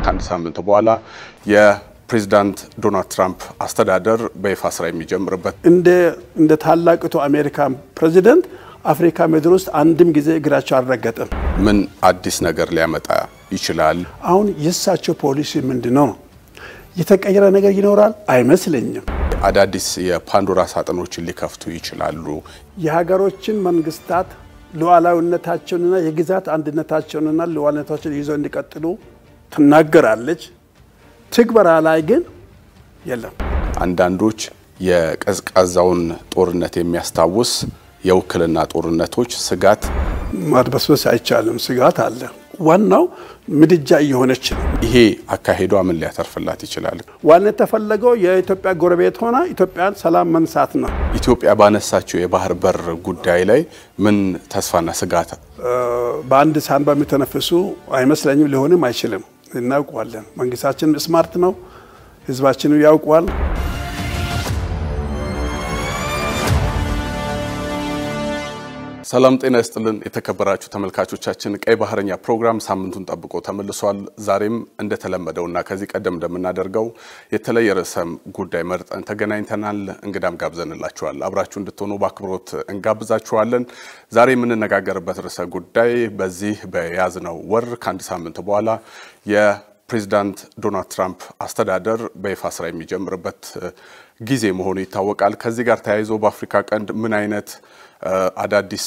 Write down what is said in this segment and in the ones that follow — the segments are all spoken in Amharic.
ከአንድ ሳምንት በኋላ የፕሬዝዳንት ዶናልድ ትራምፕ አስተዳደር በይፋ ስራ የሚጀምርበት እንደ ታላቁቱ አሜሪካን ፕሬዝዳንት አፍሪካ ምድር ውስጥ አንድም ጊዜ እግራቸው አልረገጠም። ምን አዲስ ነገር ሊያመጣ ይችላል? አሁን የሳቸው ፖሊሲ ምንድነው? የተቀየረ ነገር ይኖራል አይመስልኝም። አዳዲስ የፓንዶራ ሳጥኖችን ሊከፍቱ ይችላሉ። የሀገሮችን መንግስታት ሉዓላዊነታቸውንና የግዛት አንድነታቸውንና ሉዓላዊነታቸውን ይዘው እንዲቀጥሉ ትናገራለች። ትግበራ ላይ ግን የለም። አንዳንዶች የቀዝቃዛውን ጦርነት የሚያስታውስ የውክልና ጦርነቶች ስጋት ማድበስበስ አይቻልም። ስጋት አለ። ዋናው ምድጃ እየሆነች ነው። ይሄ አካሄዷ ምን ሊያተርፍላት ይችላል? ዋና ተፈለገው የኢትዮጵያ ጎረቤት ሆና ኢትዮጵያን ሰላም መንሳት ነው። ኢትዮጵያ ባነሳቸው የባህር በር ጉዳይ ላይ ምን ተስፋና ስጋት? በአንድ ሳንባ የሚተነፍሱ አይመስለኝም። ሊሆንም አይችልም። እናውቀዋለን። መንግስታችን ስማርት ነው። ህዝባችን ያውቀዋል። ሰላም ጤና ይስጥልን የተከበራችሁ ተመልካቾቻችን፣ ቀይ ባህርኛ ፕሮግራም ሳምንቱን ጠብቆ ተመልሷል። ዛሬም እንደተለመደውና ከዚህ ቀደም እንደምናደርገው የተለየ ርዕሰ ጉዳይ መርጠን ተገናኝተናል። እንግዳም ጋብዘንላችኋል። አብራችሁ እንድትሆኑ በአክብሮት እንጋብዛችኋለን። ዛሬ የምንነጋገርበት ርዕሰ ጉዳይ በዚህ በያዝነው ወር ከአንድ ሳምንት በኋላ የፕሬዝዳንት ዶናልድ ትራምፕ አስተዳደር በይፋ ስራ የሚጀምርበት ጊዜ መሆኑ ይታወቃል። ከዚህ ጋር ተያይዞ በአፍሪካ ቀንድ ምን አይነት አዳዲስ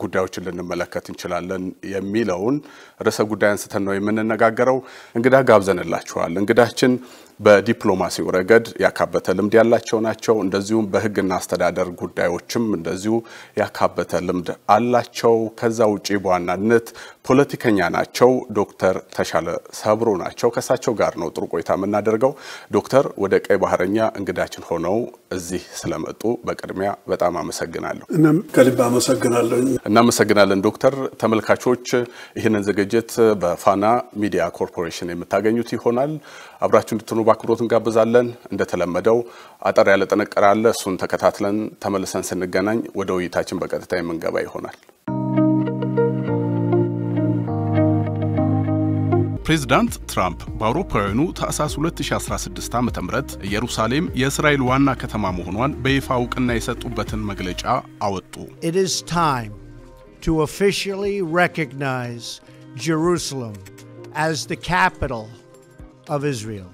ጉዳዮችን ልንመለከት እንችላለን የሚለውን ርዕሰ ጉዳይ አንስተን ነው የምንነጋገረው። እንግዳ ጋብዘንላችኋል። እንግዳችን በዲፕሎማሲው ረገድ ያካበተ ልምድ ያላቸው ናቸው። እንደዚሁም በህግና አስተዳደር ጉዳዮችም እንደዚሁ ያካበተ ልምድ አላቸው። ከዛ ውጪ በዋናነት ፖለቲከኛ ናቸው። ዶክተር ተሻለ ሰብሮ ናቸው። ከሳቸው ጋር ነው ጥሩ ቆይታ የምናደርገው። ዶክተር ወደ ቀይ ባህርኛ እንግዳችን ሆነው እዚህ ስለመጡ በቅድሚያ በጣም አመሰግናለሁ። እኔም ከልብ አመሰግናለሁ። እናመሰግናለን ዶክተር። ተመልካቾች ይህንን ዝግጅት በፋና ሚዲያ ኮርፖሬሽን የምታገኙት ይሆናል። አብራችሁ እንድትሆኑ በአክብሮት እንጋብዛለን። እንደተለመደው አጠር ያለ ጥንቅር አለ። እሱን ተከታትለን ተመልሰን ስንገናኝ ወደ ውይይታችን በቀጥታ የምንገባ ይሆናል። ፕሬዝዳንት ትራምፕ በአውሮፓውያኑ ታህሳስ 2016 ዓ.ም ኢየሩሳሌም የእስራኤል ዋና ከተማ መሆኗን በይፋ እውቅና የሰጡበትን መግለጫ አወጡ። It is time to officially recognize Jerusalem as the capital of Israel.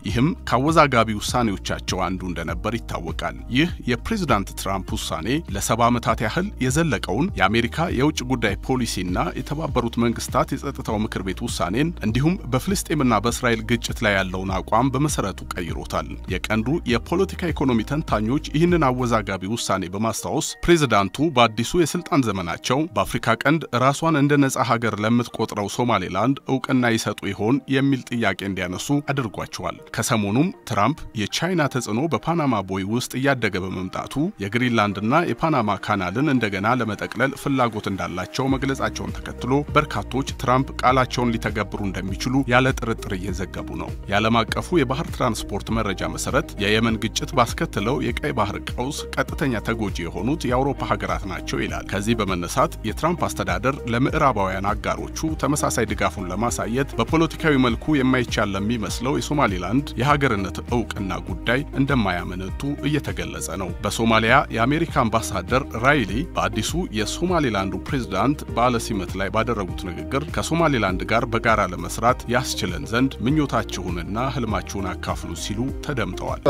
ይህም ካወዛጋቢ ውሳኔዎቻቸው አንዱ እንደነበር ይታወቃል። ይህ የፕሬዝዳንት ትራምፕ ውሳኔ ለ70 ዓመታት ያህል የዘለቀውን የአሜሪካ የውጭ ጉዳይ ፖሊሲና የተባበሩት መንግስታት የጸጥታው ምክር ቤት ውሳኔን እንዲሁም በፍልስጤምና በእስራኤል ግጭት ላይ ያለውን አቋም በመሰረቱ ቀይሮታል። የቀንዱ የፖለቲካ ኢኮኖሚ ተንታኞች ይህንን አወዛጋቢ ውሳኔ በማስታወስ ፕሬዝዳንቱ በአዲሱ የስልጣን ዘመናቸው በአፍሪካ ቀንድ ራሷን እንደ ነጻ ሀገር ለምትቆጥረው ሶማሌላንድ እውቅና ይሰጡ ይሆን የሚል ጥያቄ እንዲያነሱ አድርጓቸዋል። ከሰሞኑም ትራምፕ የቻይና ተጽዕኖ በፓናማ ቦይ ውስጥ እያደገ በመምጣቱ የግሪንላንድና የፓናማ ካናልን እንደገና ለመጠቅለል ፍላጎት እንዳላቸው መግለጻቸውን ተከትሎ በርካቶች ትራምፕ ቃላቸውን ሊተገብሩ እንደሚችሉ ያለ ጥርጥር እየዘገቡ ነው። የዓለም አቀፉ የባህር ትራንስፖርት መረጃ መሰረት የየመን ግጭት ባስከተለው የቀይ ባህር ቀውስ ቀጥተኛ ተጎጂ የሆኑት የአውሮፓ ሀገራት ናቸው ይላል። ከዚህ በመነሳት የትራምፕ አስተዳደር ለምዕራባውያን አጋሮቹ ተመሳሳይ ድጋፉን ለማሳየት በፖለቲካዊ መልኩ የማይቻል ለሚመስለው የሶማሌላንድ የሀገርነት እውቅና ጉዳይ እንደማያመነቱ እየተገለጸ ነው። በሶማሊያ የአሜሪካ አምባሳደር ራይሊ በአዲሱ የሶማሌላንዱ ፕሬዝዳንት በዓለ-ሲመት ላይ ባደረጉት ንግግር ከሶማሌላንድ ጋር በጋራ ለመስራት ያስችለን ዘንድ ምኞታችሁንና ህልማችሁን አካፍሉ ሲሉ ተደምጠዋል።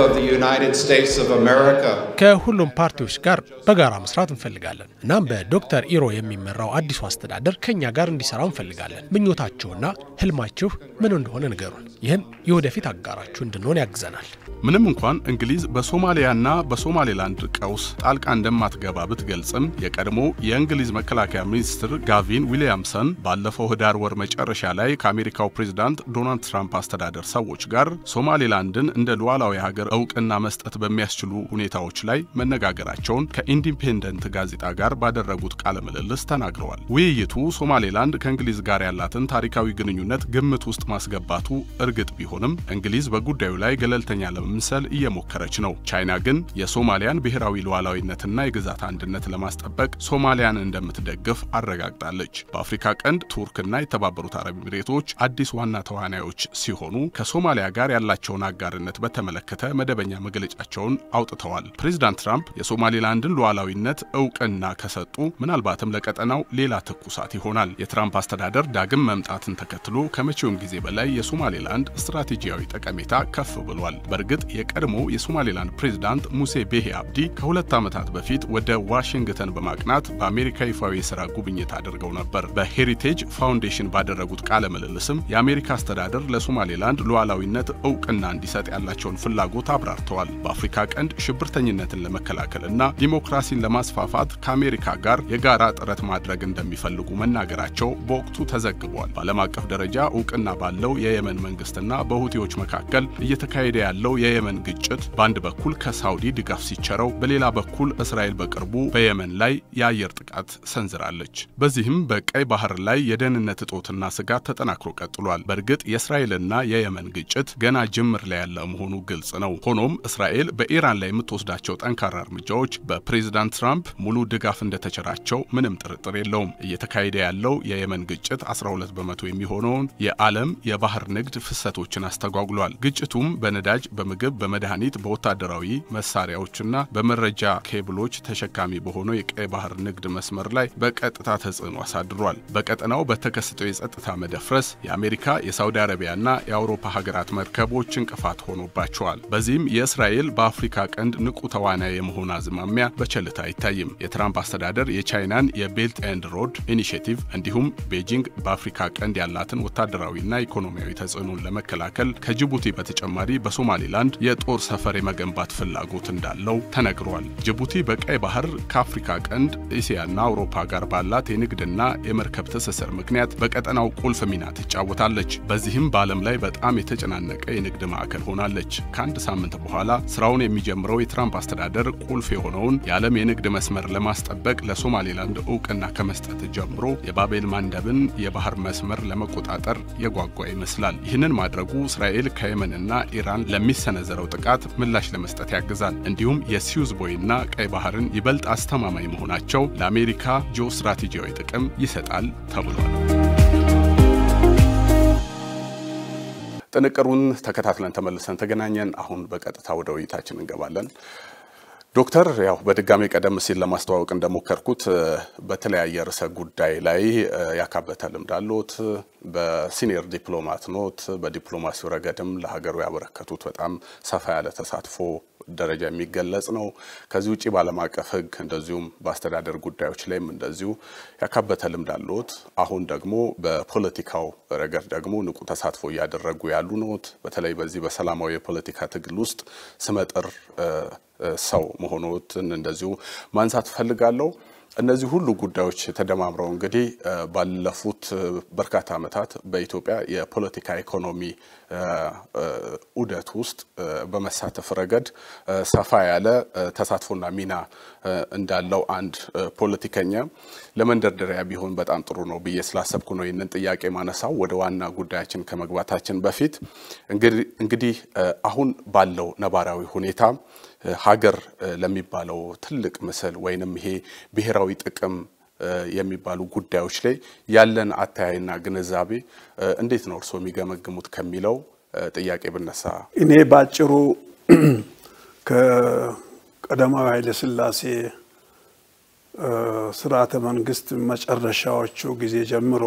ከሁሉም ፓርቲዎች ጋር በጋራ መስራት እንፈልጋለን። እናም በዶክተር ኢሮ የሚመራው አዲሱ አስተዳደር ከኛ ጋር እንዲሰራ እንፈልጋለን። ምኞታችሁና ህልማችሁ ምን እንደሆነ ንገሩን። ይህም የወደፊት አጋራችሁ እንድንሆን ያግዘናል። ምንም እንኳን እንግሊዝ በሶማሊያና በሶማሌላንድ ቀውስ ጣልቃ እንደማትገባ ብትገልጽም የቀድሞ የእንግሊዝ መከላከያ ሚኒስትር ጋቪን ዊሊያምሰን ባለፈው ህዳር ወር መጨረሻ ላይ ከአሜሪካው ፕሬዝዳንት ዶናልድ ትራምፕ አስተዳደር ሰዎች ጋር ሶማሌላንድን እንደ ሉዓላዊ ሀገር እውቅና መስጠት በሚያስችሉ ሁኔታዎች ላይ መነጋገራቸውን ከኢንዲፔንደንት ጋዜጣ ጋር ባደረጉት ቃለ ምልልስ ተናግረዋል። ውይይቱ ሶማሌላንድ ከእንግሊዝ ጋር ያላትን ታሪካዊ ግንኙነት ግምት ውስጥ ማስገባቱ እርግጥ ቢሆንም እንግሊዝ በጉዳዩ ላይ ገለልተኛ ለመምሰል እየሞከረች ነው። ቻይና ግን የሶማሊያን ብሔራዊ ሉዓላዊነትና የግዛት አንድነት ለማስጠበቅ ሶማሊያን እንደምትደግፍ አረጋግጣለች። በአፍሪካ ቀንድ ቱርክና የተባበሩት አረብ ኤሚሬቶች አዲስ ዋና ተዋናዮች ሲሆኑ ከሶማሊያ ጋር ያላቸውን አጋርነት በተመለከተ መደበኛ መግለጫቸውን አውጥተዋል። ፕሬዝዳንት ትራምፕ የሶማሊላንድን ሉዓላዊነት እውቅና ከሰጡ ምናልባትም ለቀጠናው ሌላ ትኩሳት ይሆናል። የትራምፕ አስተዳደር ዳግም መምጣትን ተከትሎ ከመቼውም ጊዜ በላይ የሶማሊላንድ ስትራቴጂያዊ ጠቀሜታ ከፍ ብሏል። በእርግጥ የቀድሞ የሶማሊላንድ ፕሬዝዳንት ሙሴ ቤሂ አብዲ ከ2 ዓመታት በፊት ወደ ዋሽንግተን በማቅናት በአሜሪካ ይፋዊ የሥራ ጉብኝት አድርገው ነበር። በሄሪቴጅ ፋውንዴሽን ባደረጉት ቃለ ምልልስም የአሜሪካ አስተዳደር ለሶማሊላንድ ሉዓላዊነት እውቅና እንዲሰጥ ያላቸውን ፍላጎት አብራርተዋል። በአፍሪካ ቀንድ ሽብርተኝነትን ለመከላከልና ዲሞክራሲን ለማስፋፋት ከአሜሪካ ጋር የጋራ ጥረት ማድረግ እንደሚፈልጉ መናገራቸው በወቅቱ ተዘግቧል። በዓለም አቀፍ ደረጃ እውቅና ባለው የየመን መንግስትና በሁቲዎች መካከል እየተካሄደ ያለው የየመን ግጭት በአንድ በኩል ከሳውዲ ድጋፍ ሲቸረው፣ በሌላ በኩል እስራኤል በቅርቡ በየመን ላይ የአየር ጥቃት ሰንዝራለች። በዚህም በቀይ ባህር ላይ የደህንነት እጦትና ስጋት ተጠናክሮ ቀጥሏል። በእርግጥ የእስራኤልና የየመን ግጭት ገና ጅምር ላይ ያለ መሆኑ ግልጽ ነው። ሆኖም እስራኤል በኢራን ላይ የምትወስዳቸው ጠንካራ እርምጃዎች በፕሬዝዳንት ትራምፕ ሙሉ ድጋፍ እንደተቸራቸው ምንም ጥርጥር የለውም። እየተካሄደ ያለው የየመን ግጭት 12 በመቶ የሚሆነውን የዓለም የባህር ንግድ ፍሰቶችን አስተጓጉሏል። ግጭቱም በነዳጅ፣ በምግብ፣ በመድኃኒት፣ በወታደራዊ መሳሪያዎችና በመረጃ ኬብሎች ተሸካሚ በሆነው የቀይ ባህር ንግድ መስመር ላይ በቀጥታ ተጽዕኖ አሳድሯል። በቀጠናው በተከሰተው የጸጥታ መደፍረስ የአሜሪካ፣ የሳውዲ አረቢያና የአውሮፓ ሀገራት መርከቦች እንቅፋት ሆኖባቸዋል። በዚህም የእስራኤል በአፍሪካ ቀንድ ንቁ ተዋናይ የመሆን አዝማሚያ በቸልታ አይታይም። የትራምፕ አስተዳደር የቻይናን የቤልት ኤንድ ሮድ ኢኒሼቲቭ እንዲሁም ቤጂንግ በአፍሪካ ቀንድ ያላትን ወታደራዊና ኢኮኖሚያዊ ተጽዕኖን ለመከላከል ከጅቡቲ በተጨማሪ በሶማሊላንድ የጦር ሰፈር የመገንባት ፍላጎት እንዳለው ተነግሯል። ጅቡቲ በቀይ ባህር ከአፍሪካ ቀንድ፣ እስያና አውሮፓ ጋር ባላት የንግድና የመርከብ ትስስር ምክንያት በቀጠናው ቁልፍ ሚና ትጫወታለች። በዚህም በዓለም ላይ በጣም የተጨናነቀ የንግድ ማዕከል ሆናለች። ከአንድ ሳምንት በኋላ ስራውን የሚጀምረው የትራምፕ አስተዳደር ቁልፍ የሆነውን የዓለም የንግድ መስመር ለማስጠበቅ ለሶማሊላንድ እውቅና ከመስጠት ጀምሮ የባቤል ማንደብን የባህር መስመር ለመቆጣጠር የጓጓ ይመስላል። ይህንን ማድረጉ እስራኤል ከየመንና ኢራን ለሚሰነዘረው ጥቃት ምላሽ ለመስጠት ያግዛል። እንዲሁም የሲዩዝ ቦይና ቀይ ባህርን ይበልጥ አስተማማኝ መሆናቸው ለአሜሪካ ጂኦስትራቴጂያዊ ጥቅም ይሰጣል ተብሏል። ጥንቅሩን ተከታትለን ተመልሰን ተገናኘን። አሁን በቀጥታ ወደ ውይይታችን እንገባለን። ዶክተር ያው በድጋሚ ቀደም ሲል ለማስተዋወቅ እንደሞከርኩት በተለያየ ርዕሰ ጉዳይ ላይ ያካበተ ልምድ አለዎት። በሲኒየር ዲፕሎማት ኖት። በዲፕሎማሲው ረገድም ለሀገሩ ያበረከቱት በጣም ሰፋ ያለ ተሳትፎ ደረጃ የሚገለጽ ነው። ከዚህ ውጪ በዓለም አቀፍ ሕግ እንደዚሁም በአስተዳደር ጉዳዮች ላይም እንደዚሁ ያካበተ ልምድ አለዎት። አሁን ደግሞ በፖለቲካው ረገድ ደግሞ ንቁ ተሳትፎ እያደረጉ ያሉ ኖት። በተለይ በዚህ በሰላማዊ የፖለቲካ ትግል ውስጥ ስመጥር ሰው መሆኑን እንደዚሁ ማንሳት ፈልጋለሁ። እነዚህ ሁሉ ጉዳዮች ተደማምረው እንግዲህ ባለፉት በርካታ ዓመታት በኢትዮጵያ የፖለቲካ ኢኮኖሚ ዑደት ውስጥ በመሳተፍ ረገድ ሰፋ ያለ ተሳትፎና ሚና እንዳለው አንድ ፖለቲከኛ ለመንደርደሪያ ቢሆን በጣም ጥሩ ነው ብዬ ስላሰብኩ ነው ይህንን ጥያቄ ማነሳው። ወደ ዋና ጉዳያችን ከመግባታችን በፊት እንግዲህ አሁን ባለው ነባራዊ ሁኔታ ሀገር ለሚባለው ትልቅ ምስል ወይንም ይሄ ብሔራዊ ጥቅም የሚባሉ ጉዳዮች ላይ ያለን አተያይና ግንዛቤ እንዴት ነው እርሶ የሚገመግሙት ከሚለው ጥያቄ ብነሳ? እኔ ባጭሩ ከቀዳማዊ ኃይለ ሥላሴ ስርዓተ መንግስት መጨረሻዎቹ ጊዜ ጀምሮ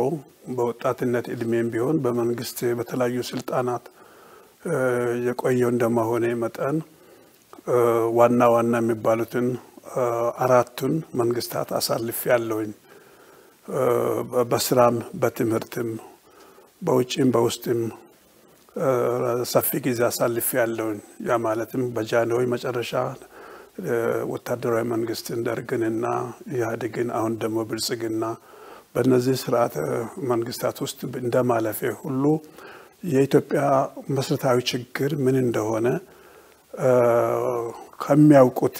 በወጣትነት እድሜም ቢሆን በመንግስት በተለያዩ ስልጣናት የቆየው እንደመሆነ መጠን ዋና ዋና የሚባሉትን አራቱን መንግስታት አሳልፍ ያለውኝ በስራም በትምህርትም በውጭም በውስጥም ሰፊ ጊዜ አሳልፍ ያለውኝ። ያ ማለትም በጃንሆይ መጨረሻ ወታደራዊ መንግስት ደርግንና ኢህአዴግን አሁን ደግሞ ብልጽግና በእነዚህ ስርዓተ መንግስታት ውስጥ እንደማለፌ ሁሉ የኢትዮጵያ መሰረታዊ ችግር ምን እንደሆነ ከሚያውቁት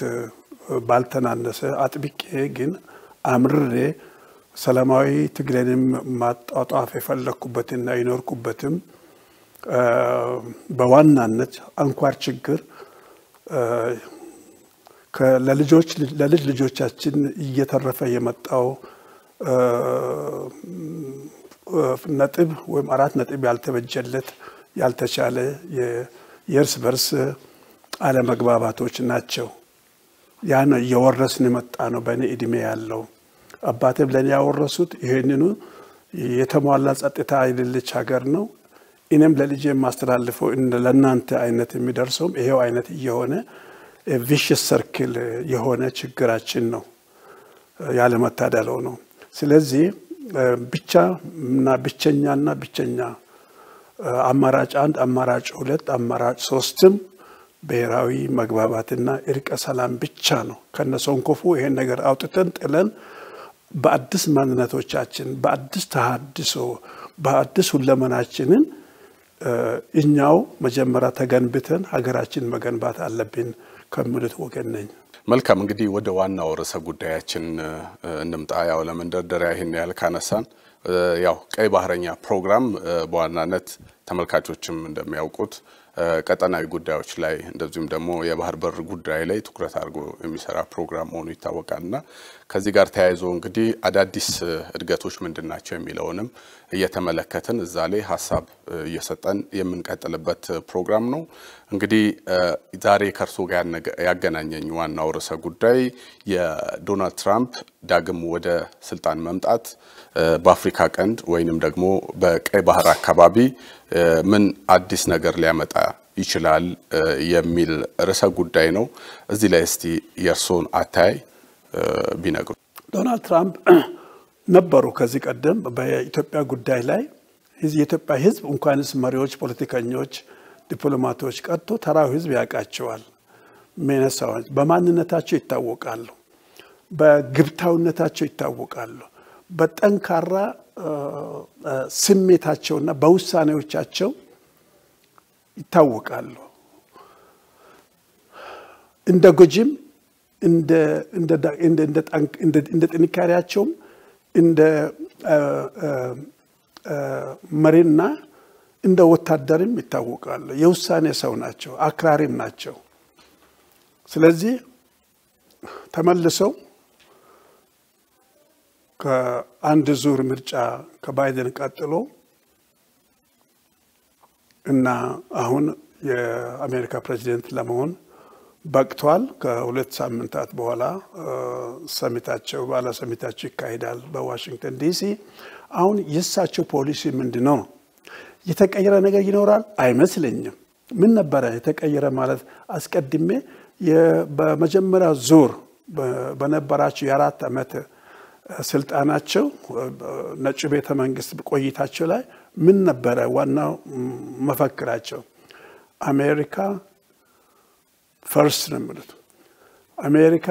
ባልተናነሰ አጥብቄ ግን አምርሬ ሰላማዊ ትግልንም ማጣጣፍ የፈለኩበትና ይኖርኩበትም በዋናነት አንኳር ችግር ለልጅ ልጆቻችን እየተረፈ የመጣው ነጥብ ወይም 4 ነጥብ ያልተበጀለት ያልተቻለ የእርስ በርስ አለመግባባቶች ናቸው። ያን የወረስን መጣ ነው። በእኔ እድሜ ያለው አባቴም ለኔ ያወረሱት ይሄንኑ የተሟላ ጸጥታ የሌለች ሀገር ነው። እኔም ለልጄ የማስተላልፈው ለእናንተ አይነት የሚደርሰው ይሄው አይነት የሆነ ቪሽየስ ሰርክል የሆነ ችግራችን ነው ያለ መታደለው ነው። ስለዚህ ብቸኛ አማራጭ 1 አማራጭ 2 አማራጭ 3ም ብሔራዊ መግባባትና እርቀ ሰላም ብቻ ነው። ከነሶንኮፉ ይሄን ነገር አውጥተን ጥለን በአዲስ ማንነቶቻችን በአዲስ ተሐድሶ በአዲስ ሁለመናችንን እኛው መጀመሪያ ተገንብተን ሀገራችን መገንባት አለብን ከሚሉት ወገን ነኝ። መልካም እንግዲህ ወደ ዋናው ርዕሰ ጉዳያችን እንምጣ። ያው ለመንደርደሪያ ይሄን ያህል ካነሳን ያው ቀይ ባህረኛ ፕሮግራም በዋናነት ተመልካቾችም እንደሚያውቁት ቀጠናዊ ጉዳዮች ላይ እንደዚሁም ደግሞ የባህር በር ጉዳይ ላይ ትኩረት አድርጎ የሚሰራ ፕሮግራም ሆኖ ይታወቃልና ከዚህ ጋር ተያይዞ እንግዲህ አዳዲስ እድገቶች ምንድናቸው የሚለውንም እየተመለከትን እዛ ላይ ሐሳብ እየሰጠን የምንቀጥልበት ፕሮግራም ነው። እንግዲህ ዛሬ ከርሶ ጋር ያገናኘኝ ዋናው ርዕሰ ጉዳይ የዶናልድ ትራምፕ ዳግም ወደ ስልጣን መምጣት በአፍሪካ ቀንድ ወይንም ደግሞ በቀይ ባህር አካባቢ ምን አዲስ ነገር ሊያመጣ ይችላል የሚል ርዕሰ ጉዳይ ነው። እዚህ ላይ እስቲ የርሶን አታይ ቢነግሩ። ዶናልድ ትራምፕ ነበሩ ከዚህ ቀደም በኢትዮጵያ ጉዳይ ላይ የኢትዮጵያ ሕዝብ እንኳንስ መሪዎች፣ ፖለቲከኞች፣ ዲፕሎማቶች ቀርቶ ተራው ሕዝብ ያውቃቸዋል። ሚኒስትሮች በማንነታቸው ይታወቃሉ፣ በግብታውነታቸው ይታወቃሉ፣ በጠንካራ ስሜታቸውና በውሳኔዎቻቸው ይታወቃሉ። እንደ ጎጂም እንደ ጥንካሬያቸው እንደ መሪና እንደ ወታደርም ይታወቃሉ። የውሳኔ ሰው ናቸው፣ አክራሪም ናቸው። ስለዚህ ተመልሰው ከአንድ ዙር ምርጫ ከባይደን ቀጥሎ እና አሁን የአሜሪካ ፕሬዚደንት ለመሆን በቅቷል። ከሁለት ሳምንታት በኋላ ሰሚታቸው ይካሄዳል በዋሽንግተን ዲሲ። አሁን የሳቸው ፖሊሲ ምንድነው? የተቀየረ ነገር ይኖራል አይመስለኝም። ምን ነበር የተቀየረ ማለት? አስቀድሜ በመጀመሪያ ዙር በነበራቸው የ4 ዓመት ስልጣናቸው ነጭ ቤተ መንግስት ቆይታቸው ላይ ምን ነበር ዋናው መፈክራቸው? አሜሪካ ፈርስት ነው የሚሉት። አሜሪካ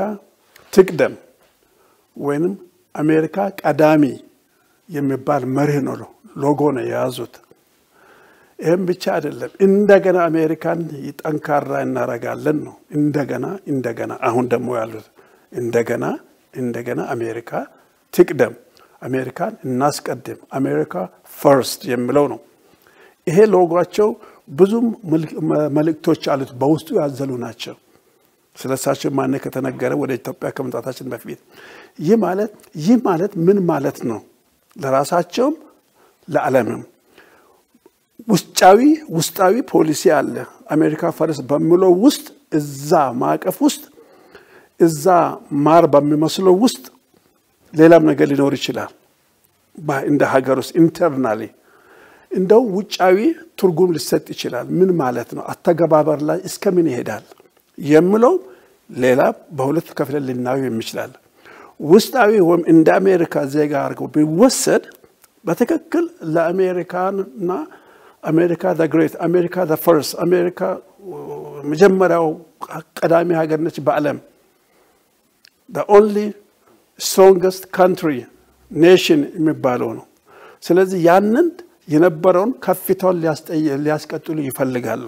ትቅደም ወይንም አሜሪካ ቀዳሚ የሚባል መርህ ነው ሎጎ ነው የያዙት። ይሄም ብቻ አይደለም፣ እንደገና አሜሪካን ይጠንካራ እናረጋለን ነው። እንደገና አሁን ደግሞ ያሉት እንደገና አሜሪካ ትቅደም፣ አሜሪካን እናስቀድም፣ አሜሪካ ፈርስት የሚለው ነው። ይሄ ሎጎአቸው ብዙም መልእክቶች አሉት በውስጡ ያዘሉ ናቸው። ስለሳቸው ማንነት ከተነገረ ወደ ኢትዮጵያ ከመምጣታችን በፊት ይህ ማለት ምን ማለት ነው? ለራሳቸውም ለዓለምም ውስጣዊ ፖሊሲ አለ። አሜሪካ ፈርስት በሚለው ውስጥ እዛ ማዕቀፍ ውስጥ እዛ ማር በሚመስለው ውስጥ ሌላም ነገር ሊኖር ይችላል። እንደ ሀገር ውስጥ ኢንተርናሊ እንደው ውጫዊ ትርጉም ሊሰጥ ይችላል። ምን ማለት ነው? አተገባበር ላይ እስከምን ይሄዳል የሚለው ሌላ በሁለት ከፍለን ልናየው የሚችላል። ውስጣዊ ወይም እንደ አሜሪካ ዜጋ አድርገው ቢወሰድ በትክክል ለአሜሪካና አሜሪካ the great አሜሪካ the first አሜሪካ መጀመሪያው ቀዳሚ ሀገር ነች በዓለም the only strongest country nation የሚባለው ነው። ስለዚህ ያንን የነበረውን ከፍታውን ሊያስቀጥሉ ይፈልጋሉ።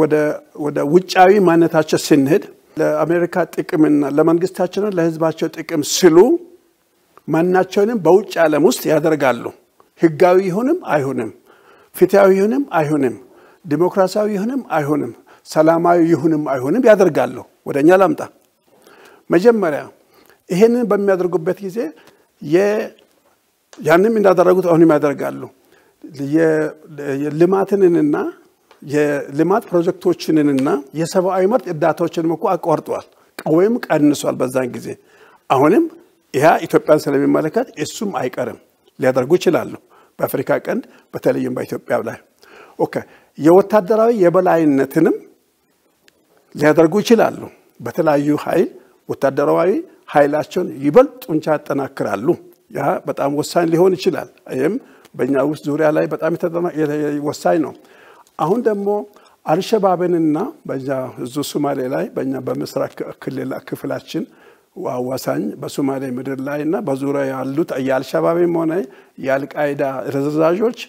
ወደ ውጫዊ ማንነታቸው ስንሄድ ለአሜሪካ ጥቅምና ለመንግስታቸውና ለህዝባቸው ጥቅም ሲሉ ማናቸውንም በውጭ ዓለም ውስጥ ያደርጋሉ። ህጋዊ ይሁንም አይሁንም፣ ፍትሃዊ ይሁንም አይሁንም፣ ዲሞክራሲያዊ ይሁንም አይሆንም ሰላማዊ ይሁንም አይሆንም ያደርጋሉ ወደኛ ላምጣ መጀመሪያ ይሄንን በሚያደርጉበት ጊዜ ያንንም እንዳደረጉት አሁንም ያደርጋሉ የልማትንና የልማት ፕሮጀክቶችንና የሰብአዊ መብት እርዳታዎችን እኮ አቋርጧል ወይም ቀንሷል በዛን ጊዜ አሁንም ያ ኢትዮጵያን ስለሚመለከት እሱም አይቀርም ሊያደርጉ ይችላሉ በአፍሪካ ቀንድ በተለይም በኢትዮጵያ ላይ ኦኬ የወታደራዊ የበላይነትንም ሊያደርጉ ይችላሉ በተለያዩ ኃይል ወታደራዊ ኃይላቸውን ይበልጥ ጡንቻ ያጠናክራሉ ያ በጣም ወሳኝ ሊሆን ይችላል አይም በእኛ ውስጥ ዙሪያ ላይ በጣም ወሳኝ ነው አሁን ደግሞ አልሸባብንና በዛ ሶማሌ ላይ በእኛ በምስራቅ ክፍላችን ዋዋሳኝ በሶማሌ ምድር ላይና በዙሪያ ያሉት የአልሸባብም ሆነ የአልቃይዳ ረዛዦች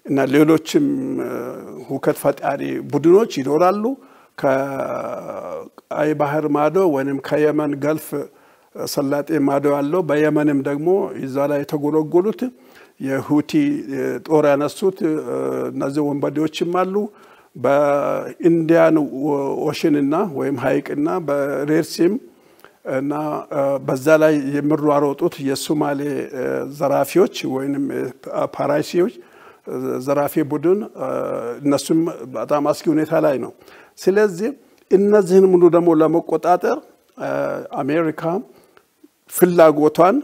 እና ሌሎችም ሁከት ፈጣሪ ቡድኖች ይኖራሉ ከአይ ባህር ማዶ ወንም ከየመን ገልፍ ሰላጤ ማዶ ያለው በየመንም ደግሞ ይዛ ላይ ተጎለጎሉት የሁቲ ጦር ያነሱት እነዚህ ወንበዴዎችም አሉ በኢንዲያን ኦሽንና ወይም ሐይቅና በሬድሲም እና በዛ ላይ የሚሯሯጡት የሶማሌ ዘራፊዎች ወይንም ፓራይሲዎች ዘራፊ ቡድን እነሱም በጣም አስጊ ሁኔታ ላይ ነው ስለዚህ እነዚህን ሙሉ ደግሞ ለመቆጣጠር አሜሪካ ፍላጎቷን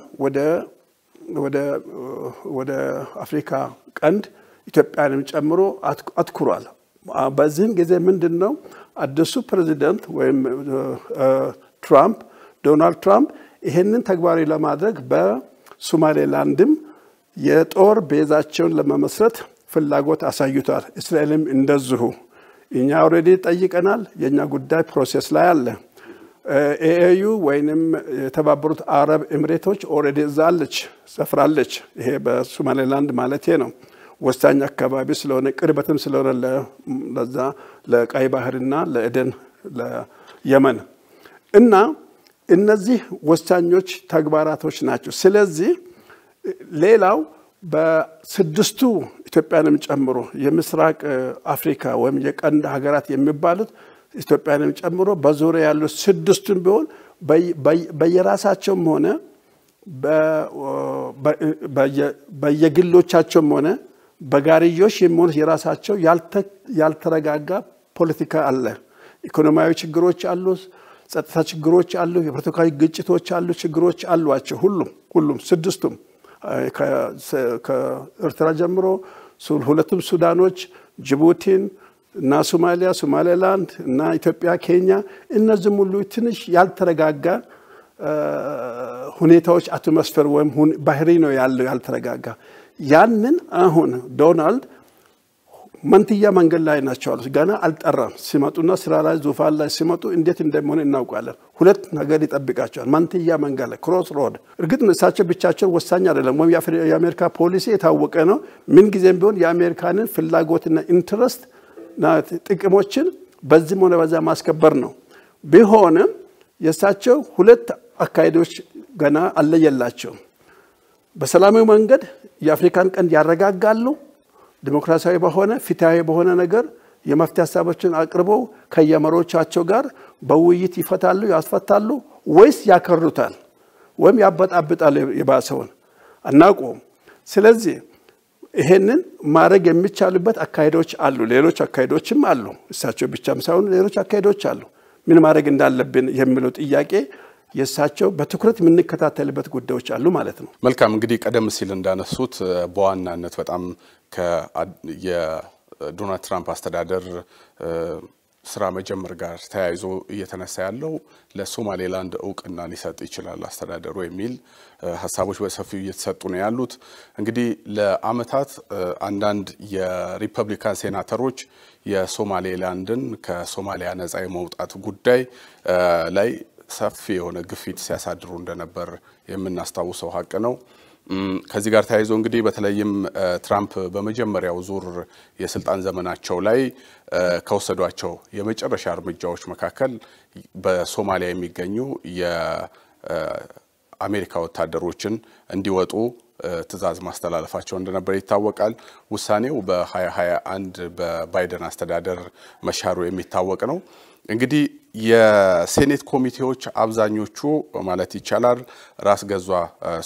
ወደ አፍሪካ ቀንድ ኢትዮጵያንም ጨምሮ አትኩሯል በዚህም ጊዜ ምንድነው አዲሱ ፕሬዚደንት ወይም ዶናልድ ትራምፕ ይሄንን ተግባራዊ ለማድረግ በሶማሌላንድም የጦር ቤዛቸውን ለመመስረት ፍላጎት አሳይቷል እስራኤልም እንደዚሁ እኛ ኦሬዲ ጠይቀናል የኛ ጉዳይ ፕሮሰስ ላይ አለ ኤዩ ወይንም የተባበሩት አረብ ኤሚሬቶች ኦሬዲ ዛለች ሰፍራለች ይሄ በሶማሌላንድ ማለት ነው ወሳኝ አካባቢ ስለሆነ ቅርበትም ስለሆነ ለዛ ለቀይ ባህርና ለኤደን ለየመን እና እነዚህ ወሳኞች ተግባራቶች ናቸው ስለዚህ ሌላው በስድስቱ ኢትዮጵያንም ጨምሮ የምስራቅ አፍሪካ ወይም የቀንድ ሀገራት የሚባሉት ኢትዮጵያንም ጨምሮ በዙሪያ ያሉ ስድስቱም ቢሆን በየራሳቸውም ሆነ በየግሎቻቸውም ሆነ በጋሪዮሽ የሚሆን የራሳቸው ያልተረጋጋ ፖለቲካ አለ ኢኮኖሚያዊ ችግሮች አሉ ጸጥታ ችግሮች አሉ የፖለቲካዊ ግጭቶች አሉ ችግሮች አሏቸው ሁሉም ስድስቱም ከኤርትራ ጀምሮ ሁለቱም ሱዳኖች ጅቡቲን እና ሶማሊያ ሶማሌላንድ እና ኢትዮጵያ ኬንያ እነዚህ ሁሉ ትንሽ ያልተረጋጋ ሁኔታዎች አትሞስፌር ወይም ባህሪ ነው ያለው ያልተረጋጋ ያንን አሁን ዶናልድ መንትያ መንገድ ላይ ናቸው አሉ ገና አልጠራም ሲመጡና ስራ ላይ ዙፋን ላይ ሲመጡ እንዴት እንደሆነ እናውቃለን ሁለት ነገር ይጠብቃቸዋል መንትያ መንገድ ላይ ክሮስ ሮድ እርግጥ እሳቸው ብቻቸው ወሳኝ አይደለም ወይ የአሜሪካ ፖሊሲ የታወቀ ነው ምን ጊዜም ቢሆን የአሜሪካንን ፍላጎትና ኢንትረስት ጥቅሞችን በዚህም ሆነ በዛ ማስከበር ነው ቢሆንም የሳቸው ሁለት አካይዶች ገና አለየላቸው በሰላማዊ መንገድ የአፍሪካን ቀንድ ያረጋጋሉ ዲሞክራሲያዊ በሆነ ፍትሃዊ በሆነ ነገር የመፍትሄ ሐሳቦችን አቅርበው ከየመሮቻቸው ጋር በውይይት ይፈታሉ ያስፈታሉ ወይስ ያከሩታል ወይም ያበጣብጣሉ የባሰውን አናቆም ስለዚህ ይሄንን ማድረግ የሚቻልበት አካይዶች አሉ ሌሎች አካይዶችም አሉ እሳቸው ብቻም ሳይሆን ሌሎች አካይዶች አሉ ምን ማድረግ እንዳለብን የሚለው ጥያቄ የሳቸው በትኩረት ምንከታተልበት ጉዳዮች አሉ ማለት ነው መልካም እንግዲህ ቀደም ሲል እንዳነሱት በዋናነት በጣም የዶናልድ ትራምፕ አስተዳደር ስራ መጀመር ጋር ተያይዞ እየተነሳ ያለው ለሶማሌላንድ ዕውቅና ሊሰጥ ይችላል አስተዳደሩ የሚል ሐሳቦች በሰፊው እየተሰጡ ነው ያሉት እንግዲህ ለአመታት አንዳንድ የሪፐብሊካን ሴናተሮች የሶማሌላንድን ከሶማሊያ ነፃ የመውጣት ጉዳይ ላይ ሰፊ የሆነ ግፊት ሲያሳድሩ እንደነበር የምናስታውሰው ሀቅ ነው ከዚህ ጋር ተያይዞ እንግዲህ በተለይም ትራምፕ በመጀመሪያው ዙር የስልጣን ዘመናቸው ላይ ከወሰዷቸው የመጨረሻ እርምጃዎች መካከል በሶማሊያ የሚገኙ የአሜሪካ ወታደሮችን እንዲወጡ ትዕዛዝ ማስተላለፋቸው እንደነበር ይታወቃል። ውሳኔው በ2021 በባይደን አስተዳደር መሻሩ የሚታወቅ ነው። እንግዲህ የሴኔት ኮሚቴዎች አብዛኞቹ ማለት ይቻላል ራስ ገዟ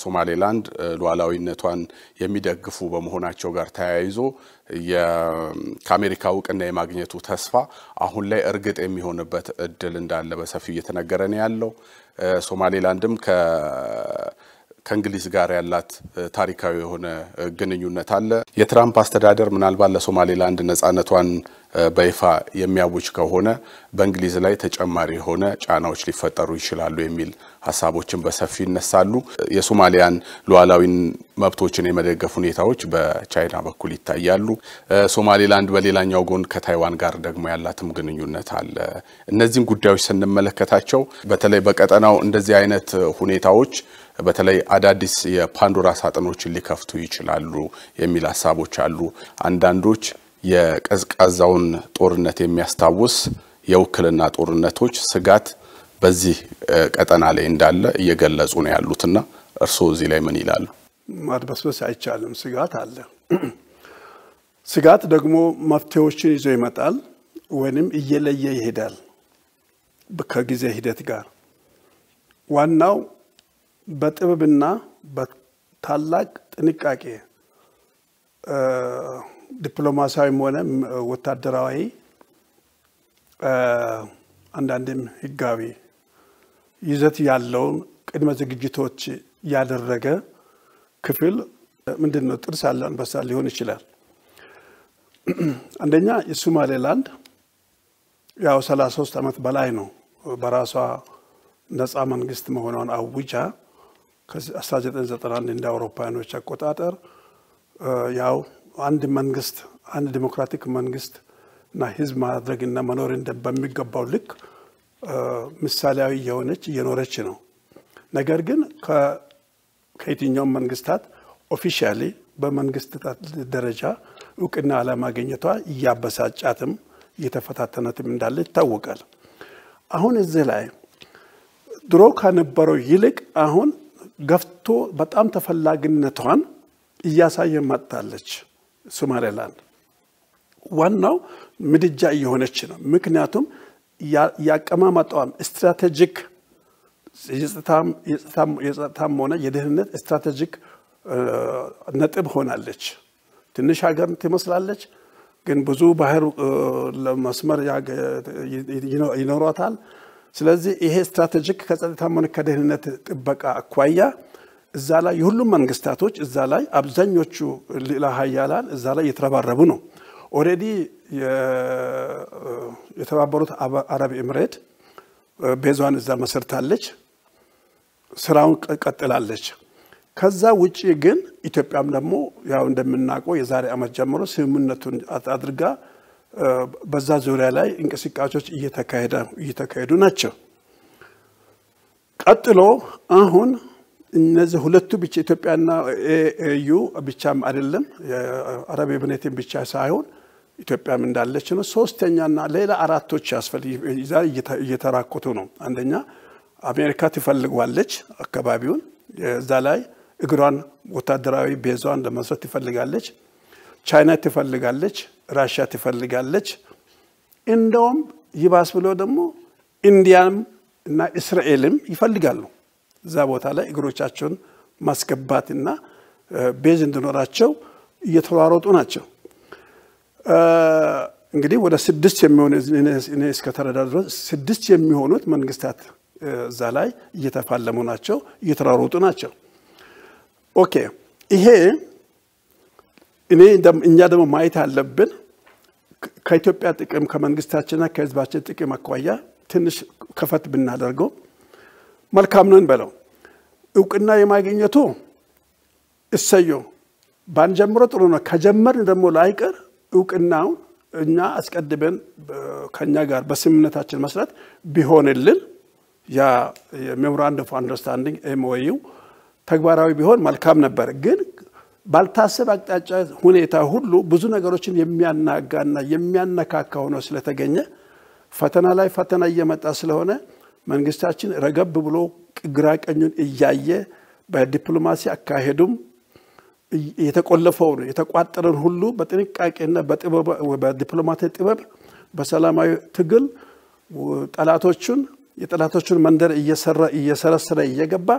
ሶማሌላንድ ሉዓላዊነቷን የሚደግፉ በመሆናቸው ጋር ተያይዞ ከአሜሪካ እውቅና የማግኘቱ ተስፋ አሁን ላይ እርግጥ የሚሆንበት እድል እንዳለ በሰፊው እየተነገረ ነው ያለው። ሶማሌላንድም ከእንግሊዝ ጋር ያላት ታሪካዊ የሆነ ግንኙነት አለ። የትራምፕ አስተዳደር ምናልባት ለሶማሌላንድ ነፃነቷን በይፋ የሚያውጅ ከሆነ በእንግሊዝ ላይ ተጨማሪ የሆነ ጫናዎች ሊፈጠሩ ይችላሉ የሚል ሐሳቦችን በሰፊ ይነሳሉ። የሶማሊያን ሉዓላዊ መብቶችን የመደገፍ ሁኔታዎች በቻይና በኩል ይታያሉ። ሶማሌላንድ በሌላኛው ጎን ከታይዋን ጋር ደግሞ ያላትም ግንኙነት አለ። እነዚህን ጉዳዮች ስንመለከታቸው በተለይ በቀጠናው እንደዚህ አይነት ሁኔታዎች በተለይ አዳዲስ የፓንዶራ ሳጥኖችን ሊከፍቱ ይችላሉ የሚል ሐሳቦች አሉ። አንዳንዶች የቀዝቃዛውን ጦርነት የሚያስታውስ የውክልና ጦርነቶች ስጋት በዚህ ቀጠና ላይ እንዳለ እየገለጹ ነው ያሉትና እርስዎ እዚህ ላይ ምን ይላሉ? ማድበስበስ አይቻልም። ስጋት አለ። ስጋት ደግሞ መፍትሄዎችን ይዞ ይመጣል ወይንም እየለየ ይሄዳል ከጊዜ ሂደት ጋር። ዋናው በጥበብና በታላቅ ጥንቃቄ ዲፕሎማሲያዊም ሆነ ወታደራዊ አንዳንድም ህጋዊ ይዘት ያለውን ቅድመ ዝግጅቶች ያደረገ ክፍል ምንድነው ጥርስ ያለው አንበሳ ሊሆን ይችላል። አንደኛ የሶማሌላንድ ያው 33 ዓመት በላይ ነው በራሷ ነፃ መንግስት መሆኗን አውጃ ከ1991 እንደ አውሮፓውያኖች አቆጣጠር ያው አንድ መንግስት አንድ ዲሞክራቲክ መንግስት እና ህዝብ ማድረግና መኖር እንደሚገባው ልክ ምሳሌያዊ የሆነች እየኖረች ነው። ነገር ግን ከየትኛው መንግስታት ኦፊሻሊ በመንግስታት ደረጃ እውቅና አለማግኘቷ እያበሳጫትም እየተፈታተነትም እንዳለ ይታወቃል። አሁን እዚህ ላይ ድሮ ከነበረው ይልቅ አሁን ገፍቶ በጣም ተፈላጊነቷን እያሳየ መጣለች ሶማሌላንድ። ዋናው ምድጃ እየሆነች ነው። ምክንያቱም ያቀማመጧም ስትራቴጂክ የጸጥታም ሆነ የደህንነት ስትራቴጂክ ነጥብ ሆናለች። ትንሽ ሀገር ትመስላለች ግን ብዙ ባህር ለመስመር ይኖራታል። ስለዚህ ይሄ ስትራቴጂክ ከጸጥታም ሆነ ከደህንነት ጥበቃ አኳያ እዛ ላይ የሁሉም መንግስታቶች እዛ ላይ አብዛኞቹ ሌላ ሀያላን እዛ ላይ የተረባረቡ ነው። ኦሬዲ የተባበሩት አረብ ኤምሬት ቤዟን እዛ መሰርታለች፣ ስራውን ቀጥላለች። ከዛ ውጪ ግን ኢትዮጵያም ደግሞ ያው እንደምናውቀው የዛሬ ዓመት ጀምሮ ስምምነቱን አድርጋ በዛ ዙሪያ ላይ እንቅስቃሴዎች እየተካሄዱ ናቸው። ቀጥሎ አሁን እነዚህ ሁለቱ ብቻ ኢትዮጵያና ኤዩ ብቻም አይደለም የአረብ ኤምሬትን ብቻ ሳይሆን ኢትዮጵያም እንዳለች ነው። ሶስተኛና ሌላ አራቶች ዛሬ እየተራኮቱ ነው። አንደኛ አሜሪካ ትፈልጋለች አካባቢውን እዛ ላይ እግሯን ወታደራዊ ቤዟን ለመስራት ትፈልጋለች። ቻይና ትፈልጋለች፣ ራሽያ ትፈልጋለች። እንደውም ይባስ ብሎ ደግሞ ኢንዲያም እና እስራኤልም ይፈልጋሉ እዛ ቦታ ላይ እግሮቻቸውን ማስገባትና ቤዝ እንዲኖራቸው እየተሯሯጡ ናቸው። እንግዲህ ወደ 6 የሚሆኑ እኔ እስከተረዳድሮ 6 የሚሆኑት መንግስታት እዛ ላይ እየተፋለሙ ናቸው፣ እየተሯሯጡ ናቸው። ኦኬ ይሄ እኛ ደግሞ ማየት አለብን ከኢትዮጵያ ጥቅም ከመንግስታችንና ከህዝባችን ጥቅም አኳያ ትንሽ ከፈት ብናደርገው መልካም ነው እንበለው። እውቅና የማግኘቱ እሰየው ባንጀምሮ ጥሩ ነው። ከጀመርን ደግሞ ላይቀር እውቅናው እኛ አስቀድመን ከኛ ጋር በስምምነታችን መሰረት ቢሆንልን ያ የሜሞራንደም ኦፍ አንደርስታንዲንግ ኤምኦዩ ተግባራዊ ቢሆን መልካም ነበር። ግን ባልታሰበ አቅጣጫ ሁኔታ ሁሉ ብዙ ነገሮችን የሚያናጋና የሚያነካካ ሆኖ ስለተገኘ ፈተና ላይ ፈተና እየመጣ ስለሆነ መንግስታችን ረገብ ብሎ ግራ ቀኙን እያየ በዲፕሎማሲ አካሄዱም የተቆለፈውን የተቋጠረን ሁሉ በጥንቃቄና በጥበብ በዲፕሎማቲክ ጥበብ በሰላማዊ ትግል የጠላቶቹን መንደር እየሰረሰረ እየገባ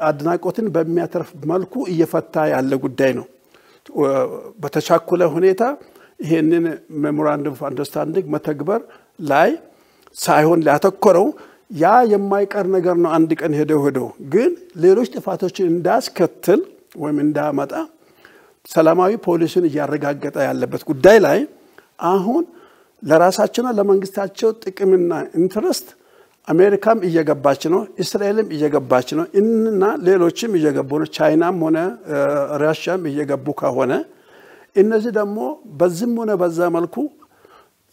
አድናቆትን በሚያተርፍ መልኩ እየፈታ ያለ ጉዳይ ነው። በተቻኮለ ሁኔታ ይሄንን ሜሞራንደም ኦፍ አንደርስታንዲንግ መተግበር ላይ ሳይሆን ሊያተኮረው ያ የማይቀር ነገር ነው። አንድ ቀን ሄዶ ግን ሌሎች ጥፋቶችን እንዳስከትል ወይም እንዳመጣ ሰላማዊ ፖሊሲን እያረጋገጠ ያለበት ጉዳይ ላይ አሁን ለራሳቸውና ለመንግስታቸው ጥቅምና ኢንትረስት አሜሪካም እየገባች ነው፣ እስራኤልም እየገባች ነው እና ሌሎችም እየገቡ ነው። ቻይናም ሆነ ራሽያም እየገቡ ከሆነ እነዚህ ደግሞ በዝም ሆነ በዛ መልኩ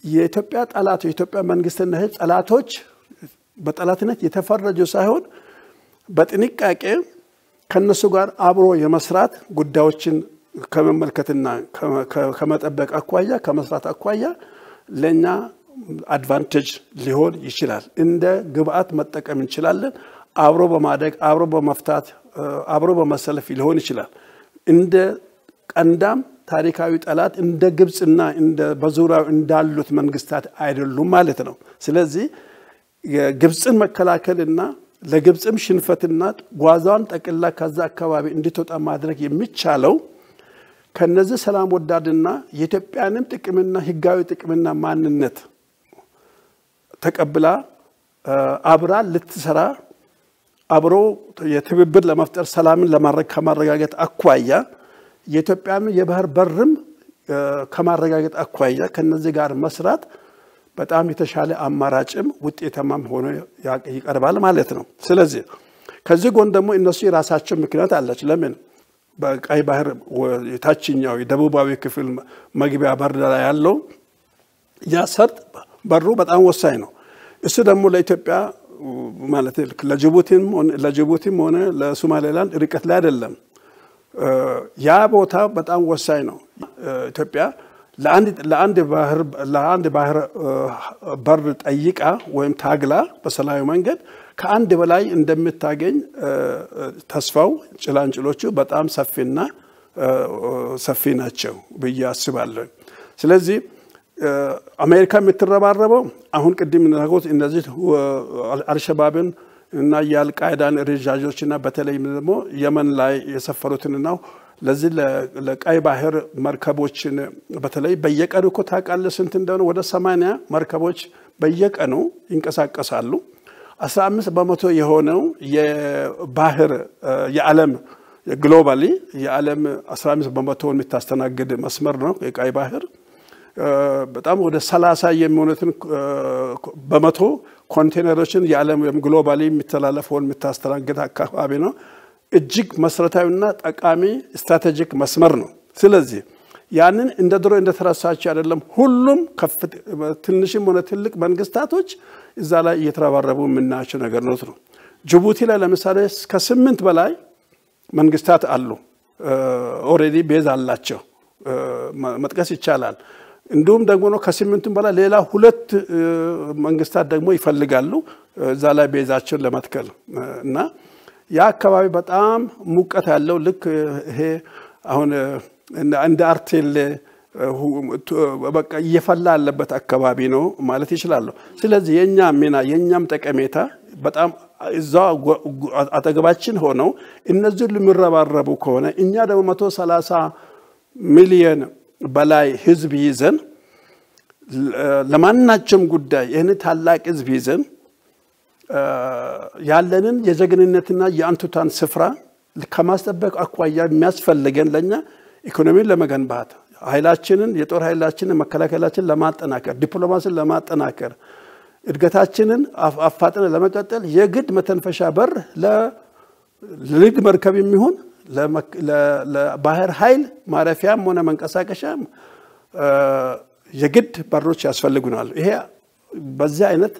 የኢትዮጵያ ጠላቶች የኢትዮጵያ መንግስትና ህዝብ ጠላቶች በጠላትነት የተፈረጁ ሳይሆን በጥንቃቄ ከነሱ ጋር አብሮ የመስራት ጉዳዮችን ከመመልከትና ከመጠበቅ አኳያ ከመስራት አኳያ ለኛ አድቫንቴጅ ሊሆን ይችላል። እንደ ግብአት መጠቀም እንችላለን። አብሮ በማደግ አብሮ በመፍታት አብሮ በመሰለፍ ሊሆን ይችላል። እንደ ቀንዳም ታሪካዊ ጠላት እንደ ግብጽና እንደ በዙሪያው እንዳሉት መንግስታት አይደሉም ማለት ነው። ስለዚህ የግብጽን መከላከልና ለግብጽም ሽንፈትና ጓዛን ጠቅላ ከዛ አካባቢ እንድትወጣ ማድረግ የሚቻለው ከነዚህ ሰላም ወዳድና የኢትዮጵያንም ጥቅምና ህጋዊ ጥቅምና ማንነት ተቀብላ አብራ ልትሰራ አብሮ የትብብር ለመፍጠር ሰላምን ከማረጋገጥ አኳያ የኢትዮጵያም የባህር በርም ከማረጋገጥ አኳያ ከነዚህ ጋር መስራት በጣም የተሻለ አማራጭም ውጤታማም ሆኖ ይቀርባል ማለት ነው። ስለዚህ ከዚህ ጎን ደግሞ እነሱ የራሳቸው ምክንያት አላቸው። ለምን በቀይ ባህር የታችኛው የደቡባዊ ክፍል መግቢያ በር ላይ ያለው ያ ሰርጥ በሩ በጣም ወሳኝ ነው። እሱ ደግሞ ለኢትዮጵያ ማለት ለጅቡቲም ሆነ ለሶማሌላንድ ርቀት ላይ አይደለም። ያ ቦታ በጣም ወሳኝ ነው። ኢትዮጵያ ለአንድ ባህር በር ጠይቃ ወይም ታግላ በሰላማዊ መንገድ ከአንድ በላይ እንደምታገኝ ተስፋው ጭላንጭሎቹ በጣም ሰፊ ናቸው ብዬ አስባለሁ። ስለዚህ አሜሪካ የምትረባረበው አሁን ቅድም እንደነገርኩት እነዚህ አልሸባብን እና የአልቃይዳን ሪጃጆችና በተለይ ደግሞ የመን ላይ የሰፈሩትንና ለዚህ ለቀይ ባህር መርከቦችን በተለይ በየቀኑ እኮ ታውቃለህ ስንት እንደሆነ ወደ 80 መርከቦች በየቀኑ ይንቀሳቀሳሉ። 15% የሆነው የባህር የዓለም ግሎባሊ የዓለም 15% የሚታስተናግድ መስመር ነው የቀይ ባህር። በጣም ወደ 30 የሚሆኑትን በመቶ ኮንቴነሮችን የዓለም ግሎባሊ የሚተላለፈውን የሚታስተናግድ አካባቢ ነው። እጅግ መሰረታዊና ጠቃሚ ስትራቴጂክ መስመር ነው። ስለዚህ ያንን እንደ ድሮ እንደተረሳቸው አይደለም። ሁሉም ትንሽም ሆነ ትልቅ መንግስታቶች እዛ ላይ እየተረባረቡ የምናያቸው ነገር ነው። ጅቡቲ ላይ ለምሳሌ ከ8 በላይ መንግስታት አሉ። ኦሬዲ ቤዝ አላቸው መጥቀስ ይቻላል። እንዲሁም ደግሞ ነው ከ8 በላይ ሌላ 2 መንግስታት ደግሞ ይፈልጋሉ እዛ ላይ ቤዛቸውን ለመትከል እና ያ አካባቢ በጣም ሙቀት ያለው ልክ ይሄ አሁን እንደ አርቴል በቃ እየፈላ ያለበት አካባቢ ነው ማለት ይችላል። ስለዚህ የኛም ጠቀሜታ በጣም እዛው አጠገባችን ሆነው እነዚህ ለሚረባረቡ ከሆነ እኛ ደግሞ 130 ሚሊዮን በላይ ህዝብ ይዘን ለማናቸውም ጉዳይ ይሄን ታላቅ ህዝብ ይዘን ያለንን የጀግንነትና የአንቱታን ስፍራ ከማስጠበቅ አኳያ የሚያስፈልገን ለኛ ኢኮኖሚን ለመገንባት ኃይላችንን የጦር ኃይላችንን መከላከላችንን ለማጠናከር ዲፕሎማሲን ለማጠናከር እድገታችንን አፋጥነን ለመቀጠል የግድ መተንፈሻ በር ለንግድ መርከብ የሚሆን ለባህር ኃይል ማረፊያም ሆነ መንቀሳቀሻም የግድ በሮች ያስፈልጉናል። ይሄ በዚህ አይነት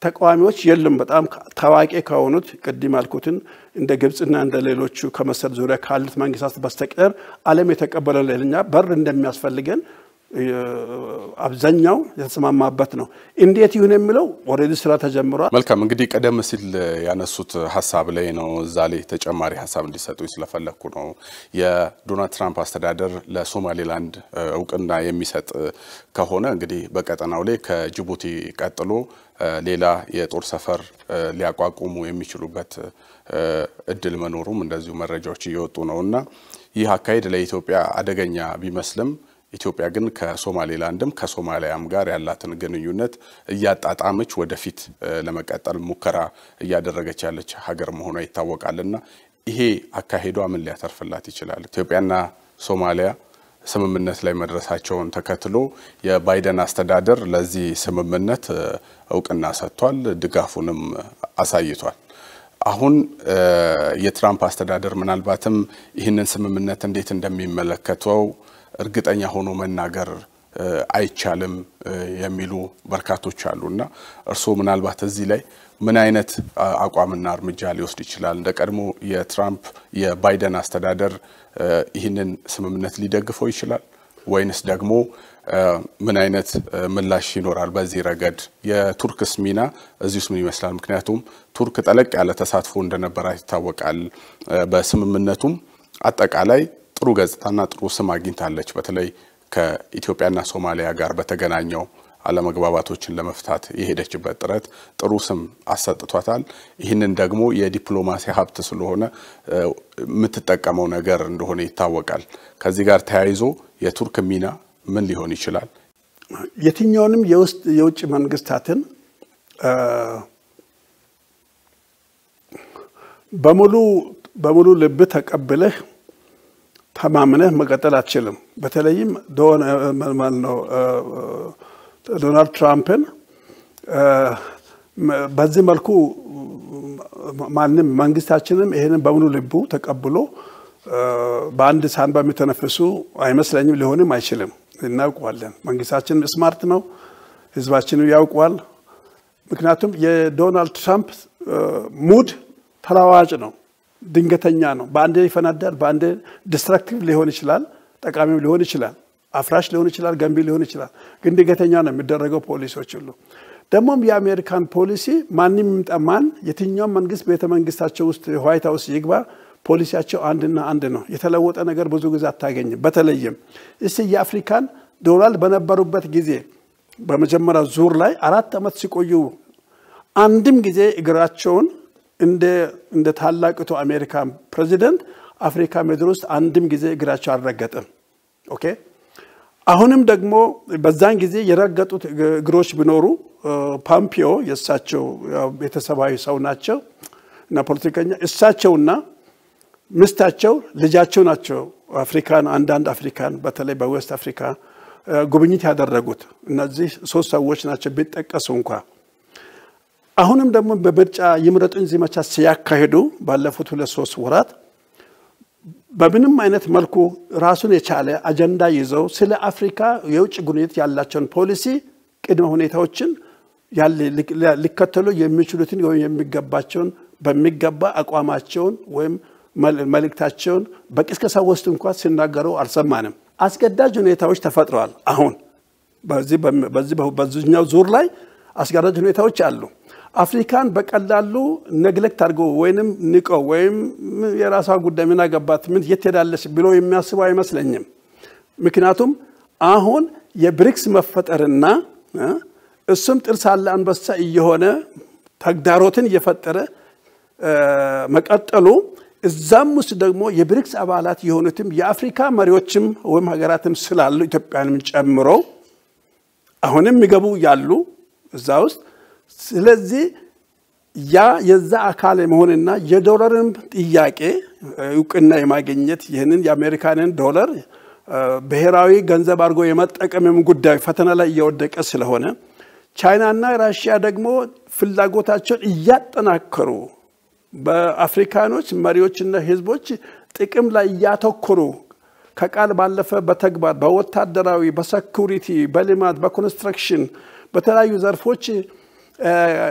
ተቃዋሚዎች የለም። በጣም ታዋቂ ከሆኑት ቅድም አልኩትን እንደ ግብጽና እንደ ሌሎቹ ከመሰል ዙሪያ ካሉት መንግስታት በስተቀር ዓለም የተቀበለው ለኛ በር እንደሚያስፈልገን አብዛኛው የተስማማበት ነው እንዴት ይሁን የሚለው ኦሬዲ ስራ ተጀምሯል መልካም እንግዲህ ቀደም ሲል ያነሱት ሐሳብ ላይ ነው ዛሬ ተጨማሪ ሐሳብ እንዲሰጡ ስለፈለኩ ነው የዶናልድ ትራምፕ አስተዳደር ለሶማሌላንድ እውቅና የሚሰጥ ከሆነ እንግዲህ በቀጠናው ላይ ከጅቡቲ ቀጥሎ ሌላ የጦር ሰፈር ሊያቋቁሙ የሚችሉበት እድል መኖሩም እንደዚሁ መረጃዎች እየወጡ ነውና ይህ አካሄድ ለኢትዮጵያ አደገኛ ቢመስልም ኢትዮጵያ ግን ከሶማሌላንድም ከሶማሊያም ጋር ያላትን ግንኙነት እያጣጣመች ወደፊት ለመቀጠል ሙከራ እያደረገች ያለች ሀገር መሆኗ ይታወቃልና ይሄ አካሄዷ ምን ሊያተርፍላት ይችላል ኢትዮጵያና ሶማሊያ ስምምነት ላይ መድረሳቸውን ተከትሎ የባይደን አስተዳደር ለዚህ ስምምነት እውቅና ሰጥቷል ድጋፉንም አሳይቷል አሁን የትራምፕ አስተዳደር ምናልባትም ይህንን ስምምነት እንዴት እንደሚመለከተው እርግጠኛ ሆኖ መናገር አይቻልም የሚሉ በርካቶች አሉና እርሶ ምናልባት እዚህ ላይ ምን አይነት አቋምና እርምጃ ሊወስድ ይችላል እንደቀድሞ የትራምፕ የባይደን አስተዳደር ይህንን ስምምነት ሊደግፈው ይችላል ወይንስ ደግሞ ምን አይነት ምላሽ ይኖራል በዚህ ረገድ የቱርክስ ሚና እዚህስ ምን ይመስላል ምክንያቱም ቱርክ ጠለቅ ያለ ተሳትፎ እንደነበራት ይታወቃል በስምምነቱም አጠቃላይ ጥሩ ገጽታና ጥሩ ስም አግኝታለች በተለይ ከኢትዮጵያና ሶማሊያ ጋር በተገናኘው አለመግባባቶችን ለመፍታት የሄደችበት ጥረት ጥሩ ስም አሰጥቷታል ይህንን ደግሞ የዲፕሎማሲ ሀብት ስለሆነ የምትጠቀመው ነገር እንደሆነ ይታወቃል ከዚህ ጋር ተያይዞ የቱርክ ሚና ምን ሊሆን ይችላል የትኛውንም የውጭ መንግስታትን በሙሉ ልብ ተቀብለህ ተማምነህ መቀጠል አትችልም በተለይም ዶናልድ ትራምፕን በዚህ መልኩ ማንም መንግስታችንም ይሄንን በሙሉ ልቡ ተቀብሎ በአንድ ሳንባ የሚተነፍሱ አይመስለኝም ሊሆንም አይችልም እናውቀዋለን መንግስታችን ስማርት ነው ህዝባችንን ያውቀዋል ምክንያቱም የዶናልድ ትራምፕ ሙድ ተለዋዋጭ ነው ድንገተኛ ነው በአንዴ ይፈናዳል በአንዴ ዲስትራክቲቭ ሊሆን ይችላል ጠቃሚም ሊሆን ይችላል አፍራሽ ሊሆን ይችላል ገንቢ ሊሆን ይችላል ግን ድንገተኛ ነው የሚደረገው ፖሊሶች ሁሉ ደሞም የአሜሪካን ፖሊሲ ማንንም ጠማን የትኛው መንግስት ቤተ መንግስታቸው ውስጥ ዋይት ሃውስ ይግባ ፖሊሲያቸው አንድ ነው የተለወጠ ነገር ብዙ ጊዜ አታገኝም በተለይም እሺ የአፍሪካን ዶላር በነበሩበት ጊዜ በመጀመሪያው ዙር ላይ 4 አመት ሲቆዩ አንድም ጊዜ እግራቸውን እንደ ታላቁቱ አሜሪካን ፕሬዚደንት አፍሪካ ምድር ውስጥ አንድም ጊዜ እግራቸው አልረገጠም ኦኬ አሁንም ደግሞ በዛን ጊዜ የረገጡት እግሮች ቢኖሩ ፓምፒዮ የሳቸው ቤተሰባዊ ሰው ናቸው እና ፖለቲከኛ እሳቸውና ምስታቸው ልጃቸው ናቸው አፍሪካን አንዳንድ አፍሪካን በተለይ በዌስት አፍሪካ ጉብኝት ያደረጉት እነዚህ 3 ሰዎች ናቸው ቢጠቀሱ እንኳን አሁንም ደግሞ በምርጫ ይምረጡኝ ዘመቻ ሲያካሂዱ ባለፉት 2-3 ወራት በምንም አይነት መልኩ ራሱን የቻለ አጀንዳ ይዘው ስለ አፍሪካ የውጭ ግንኙነት ያላቸውን ፖሊሲ ቅድመ ሁኔታዎችን ሊከተሉ የሚችሉትን የሚገባቸውን በሚገባ አቋማቸውን ወይም መልእክታቸውን በቅስቀሳ ውስጥ እንኳን ሲናገሩ አልሰማንም አስገዳጅ ሁኔታዎች ተፈጥረዋል አሁን በዚህኛው ዙር ላይ አስገዳጅ ሁኔታዎች አሉ አፍሪካን በቀላሉ ነግሌክት አድርገው ወይንም ንቀው ወይም የራሷ ጉዳይ ምን አገባት ምን የትሄዳለች ብሎ የሚያስበው አይመስለኝም ምክንያቱም አሁን የብሪክስ መፈጠርና እሱም ጥርስ አለ አንበሳ እየሆነ ተግዳሮትን እየፈጠረ መቀጠሉ እዛም ውስጥ ደግሞ የብሪክስ አባላት የሆኑትም የአፍሪካ መሪዎችም ወይም ሀገራትም ስላሉ ኢትዮጵያንም ጨምሮ አሁንም ይገቡ ያሉ እዛ ውስጥ ስለዚህ የዛ አካል መሆንና የዶላርን ጥያቄ እውቅና የማግኘት ይሄንን የአሜሪካንን ዶላር ብሔራዊ ገንዘብ አድርጎ የመጠቀምም ጉዳይ ፈተና ላይ እየወደቀ ስለሆነ ቻይናና ራሺያ ደግሞ ፍላጎታቸውን እያጠናከሩ በአፍሪካኖች መሪዎችና ህዝቦች ጥቅም ላይ ያተኮሩ ከቃል ባለፈ በተግባር በወታደራዊ በሴኩሪቲ በልማት በኮንስትራክሽን በተለያዩ ዘርፎች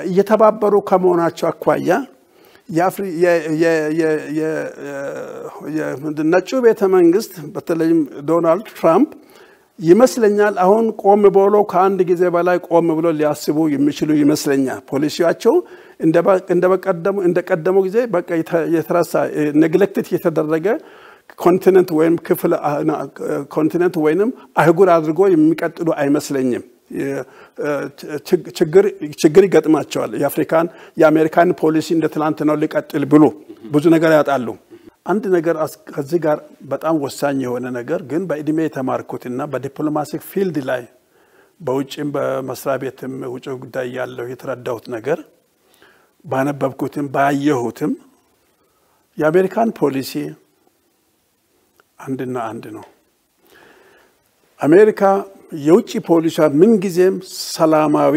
እየተባበሩ ከመሆናቸው አኳያ ነጩ ቤተ መንግስት በተለይም ዶናልድ ትራምፕ ይመስለኛል አሁን ቆም ብሎ ከአንድ ጊዜ በላይ ቆም ብሎ ሊያስቡ የሚችሉ ይመስለኛል ፖሊሲያቸው እንደቀደመው ጊዜ በቃ የተረሳ ኔግሌክትድ የተደረገ ኮንቲኔንት ወይም ክፍል ኮንቲኔንት ወይንም አህጉር አድርጎ የሚቀጥሉ አይመስለኝም ችግር ይገጥማቸዋል የአሜሪካን ፖሊሲ እንደ ትላንት ነው ሊቀጥል ብሎ ብዙ ነገር ያጣሉ አንድ ነገር ከዚህ ጋር በጣም ወሳኝ የሆነ ነገር ግን በእድሜ የተማርኩትና በዲፕሎማቲክ ፊልድ ላይ በውጭም በመስሪያ ቤትም ውጭ ጉዳይ ያለው የተረዳሁት ነገር ባነበብኩትም ባየሁትም የአሜሪካን ፖሊሲ አንድና አንድ ነው አሜሪካ የውጭ ፖሊሲ ምን ጊዜም ሰላማዊ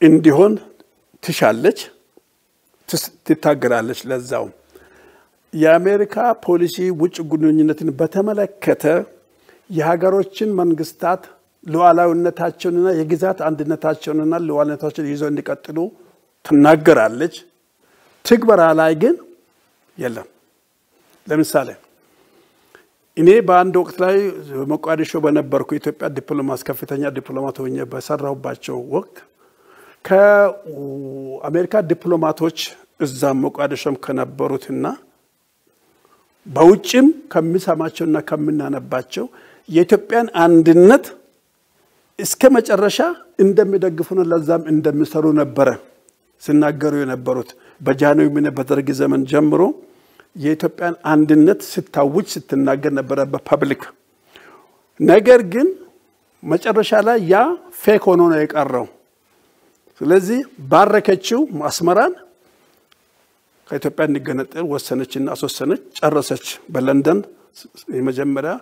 እንዲሆን ትሻለች ትታገላለች ለዛው የአሜሪካ ፖሊሲ ውጭ ግንኙነትን በተመለከተ የሀገሮችን መንግስታት ሉዓላዊነታቸውንና የግዛት አንድነታቸውንና ሉዓላዊነታቸውን ይዘው እንዲቀጥሉ ትናገራለች ትግበራ ላይ ግን የለም ለምሳሌ እኔ በአንድ ወቅት ላይ መቋዲሾ በነበርኩ ኢትዮጵያ ዲፕሎማት ከፍተኛ ዲፕሎማት ሆኜ በሰራሁባቸው ወቅት ከአሜሪካ ዲፕሎማቶች እዛም መቋዲሾም ከነበሩትና በውጭም ከሚሰማቸውና ከምናነባቸው የኢትዮጵያን አንድነት እስከ መጨረሻ እንደሚደግፉና ለዛም እንደሚሰሩ ነበር ሲናገሩ የነበሩት በጃንሆይ ምን በደርግ ዘመን ጀምሮ የኢትዮጵያን አንድነት ስታውጅ ስትናገር ነበር በፐብሊክ ነገር ግን መጨረሻ ላይ ያ ፌክ ሆኖ ነው የቀረው ስለዚህ ባረከችው አስመራን ከኢትዮጵያ እንዲገነጠል ወሰነችና አስወሰነች ጨረሰች በለንደን የመጀመሪያ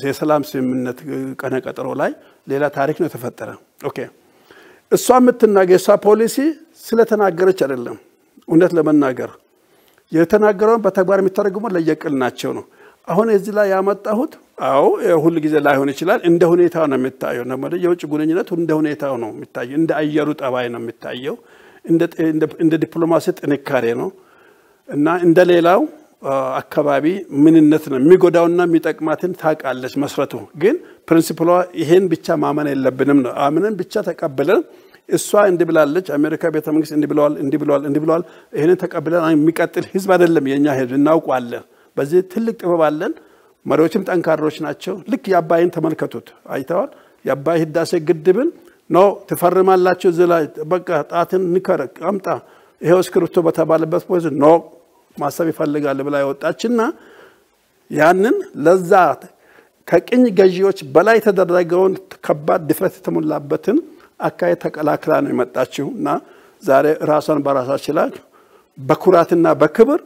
የሰላም ስምምነት ቀነቀጠሮ ላይ ሌላ ታሪክ ነው ተፈጠረ ኦኬ እሷ የምትናገር ፖሊሲ ስለተናገረች አይደለም እውነት ለመናገር የተናገረውን በተግባር የሚተረጉመው ለየቅል ናቸው ነው አሁን እዚህ ላይ ያመጣሁት አዎ ሁሉ ጊዜ ላይሆን ይችላል እንደ ሁኔታው ነው የሚታየው ነው የውጭ ግንኙነት እንደ ሁኔታው ነው የሚታየው እንደ አየሩ ጠባይ ነው የሚታየው እንደ ዲፕሎማሲ ጥንካሬ ነው እና እንደ ሌላው አካባቢ ምንነት ነው የሚጎዳውና የሚጠቅማትን ታቃለች መስረቱ ግን ፕሪንሲፕሏ ይሄን ብቻ ማመን የለብንም ነው አምነን ብቻ ተቀበለን እሷ እንዲብላለች አሜሪካ ቤተ መንግስት እንዲብሏል ይሄን ተቀበለን የሚቀጥል ህዝብ አይደለም የኛ ህዝብ እናውቃለን በዚህ ትልቅ ጥበብ አለን መሪዎችም ጠንካሮች ናቸው ልክ ያባይን ተመልከቱት አይተዋል ያባይ ህዳሴ ግድብን ነው ተፈርማላችሁ ዘላይ በቃ ጣትን ንከረክ አምጣ ይሄው እስክሪብቶ በተባለበት ፖዝ ነው ማሰብ ይፈልጋል ብላ ይወጣችና ያንን ለዛ ከቅኝ ገዢዎች በላይ ተደረገውን ከባድ ድፍረት ተሞላበትን አካይ ተቀላክላ ነው የመጣችውና ዛሬ ራሷን በራሳችን ላይ በኩራትና በክብር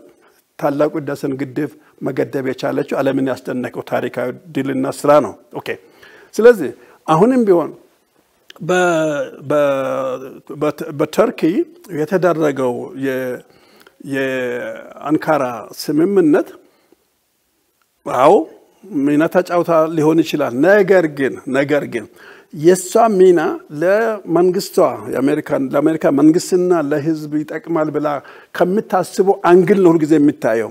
ታላቁ ህዳሴን ግድብ መገደብ የቻለችው ዓለምን ያስደነቀው ታሪካዊ ድልና ስራ ነው ኦኬ ስለዚህ አሁንም ቢሆን በቱርኪ የተደረገው የአንካራ ስምምነት አዎ ሚና ተጫውታ ሊሆን ይችላል ነገር ግን የሷ ሚና ለመንግስቷ ለአሜሪካ መንግስትና ለህዝብ ይጠቅማል ብላ ከምታስበው አንግል ነው ሁልጊዜ የሚታየው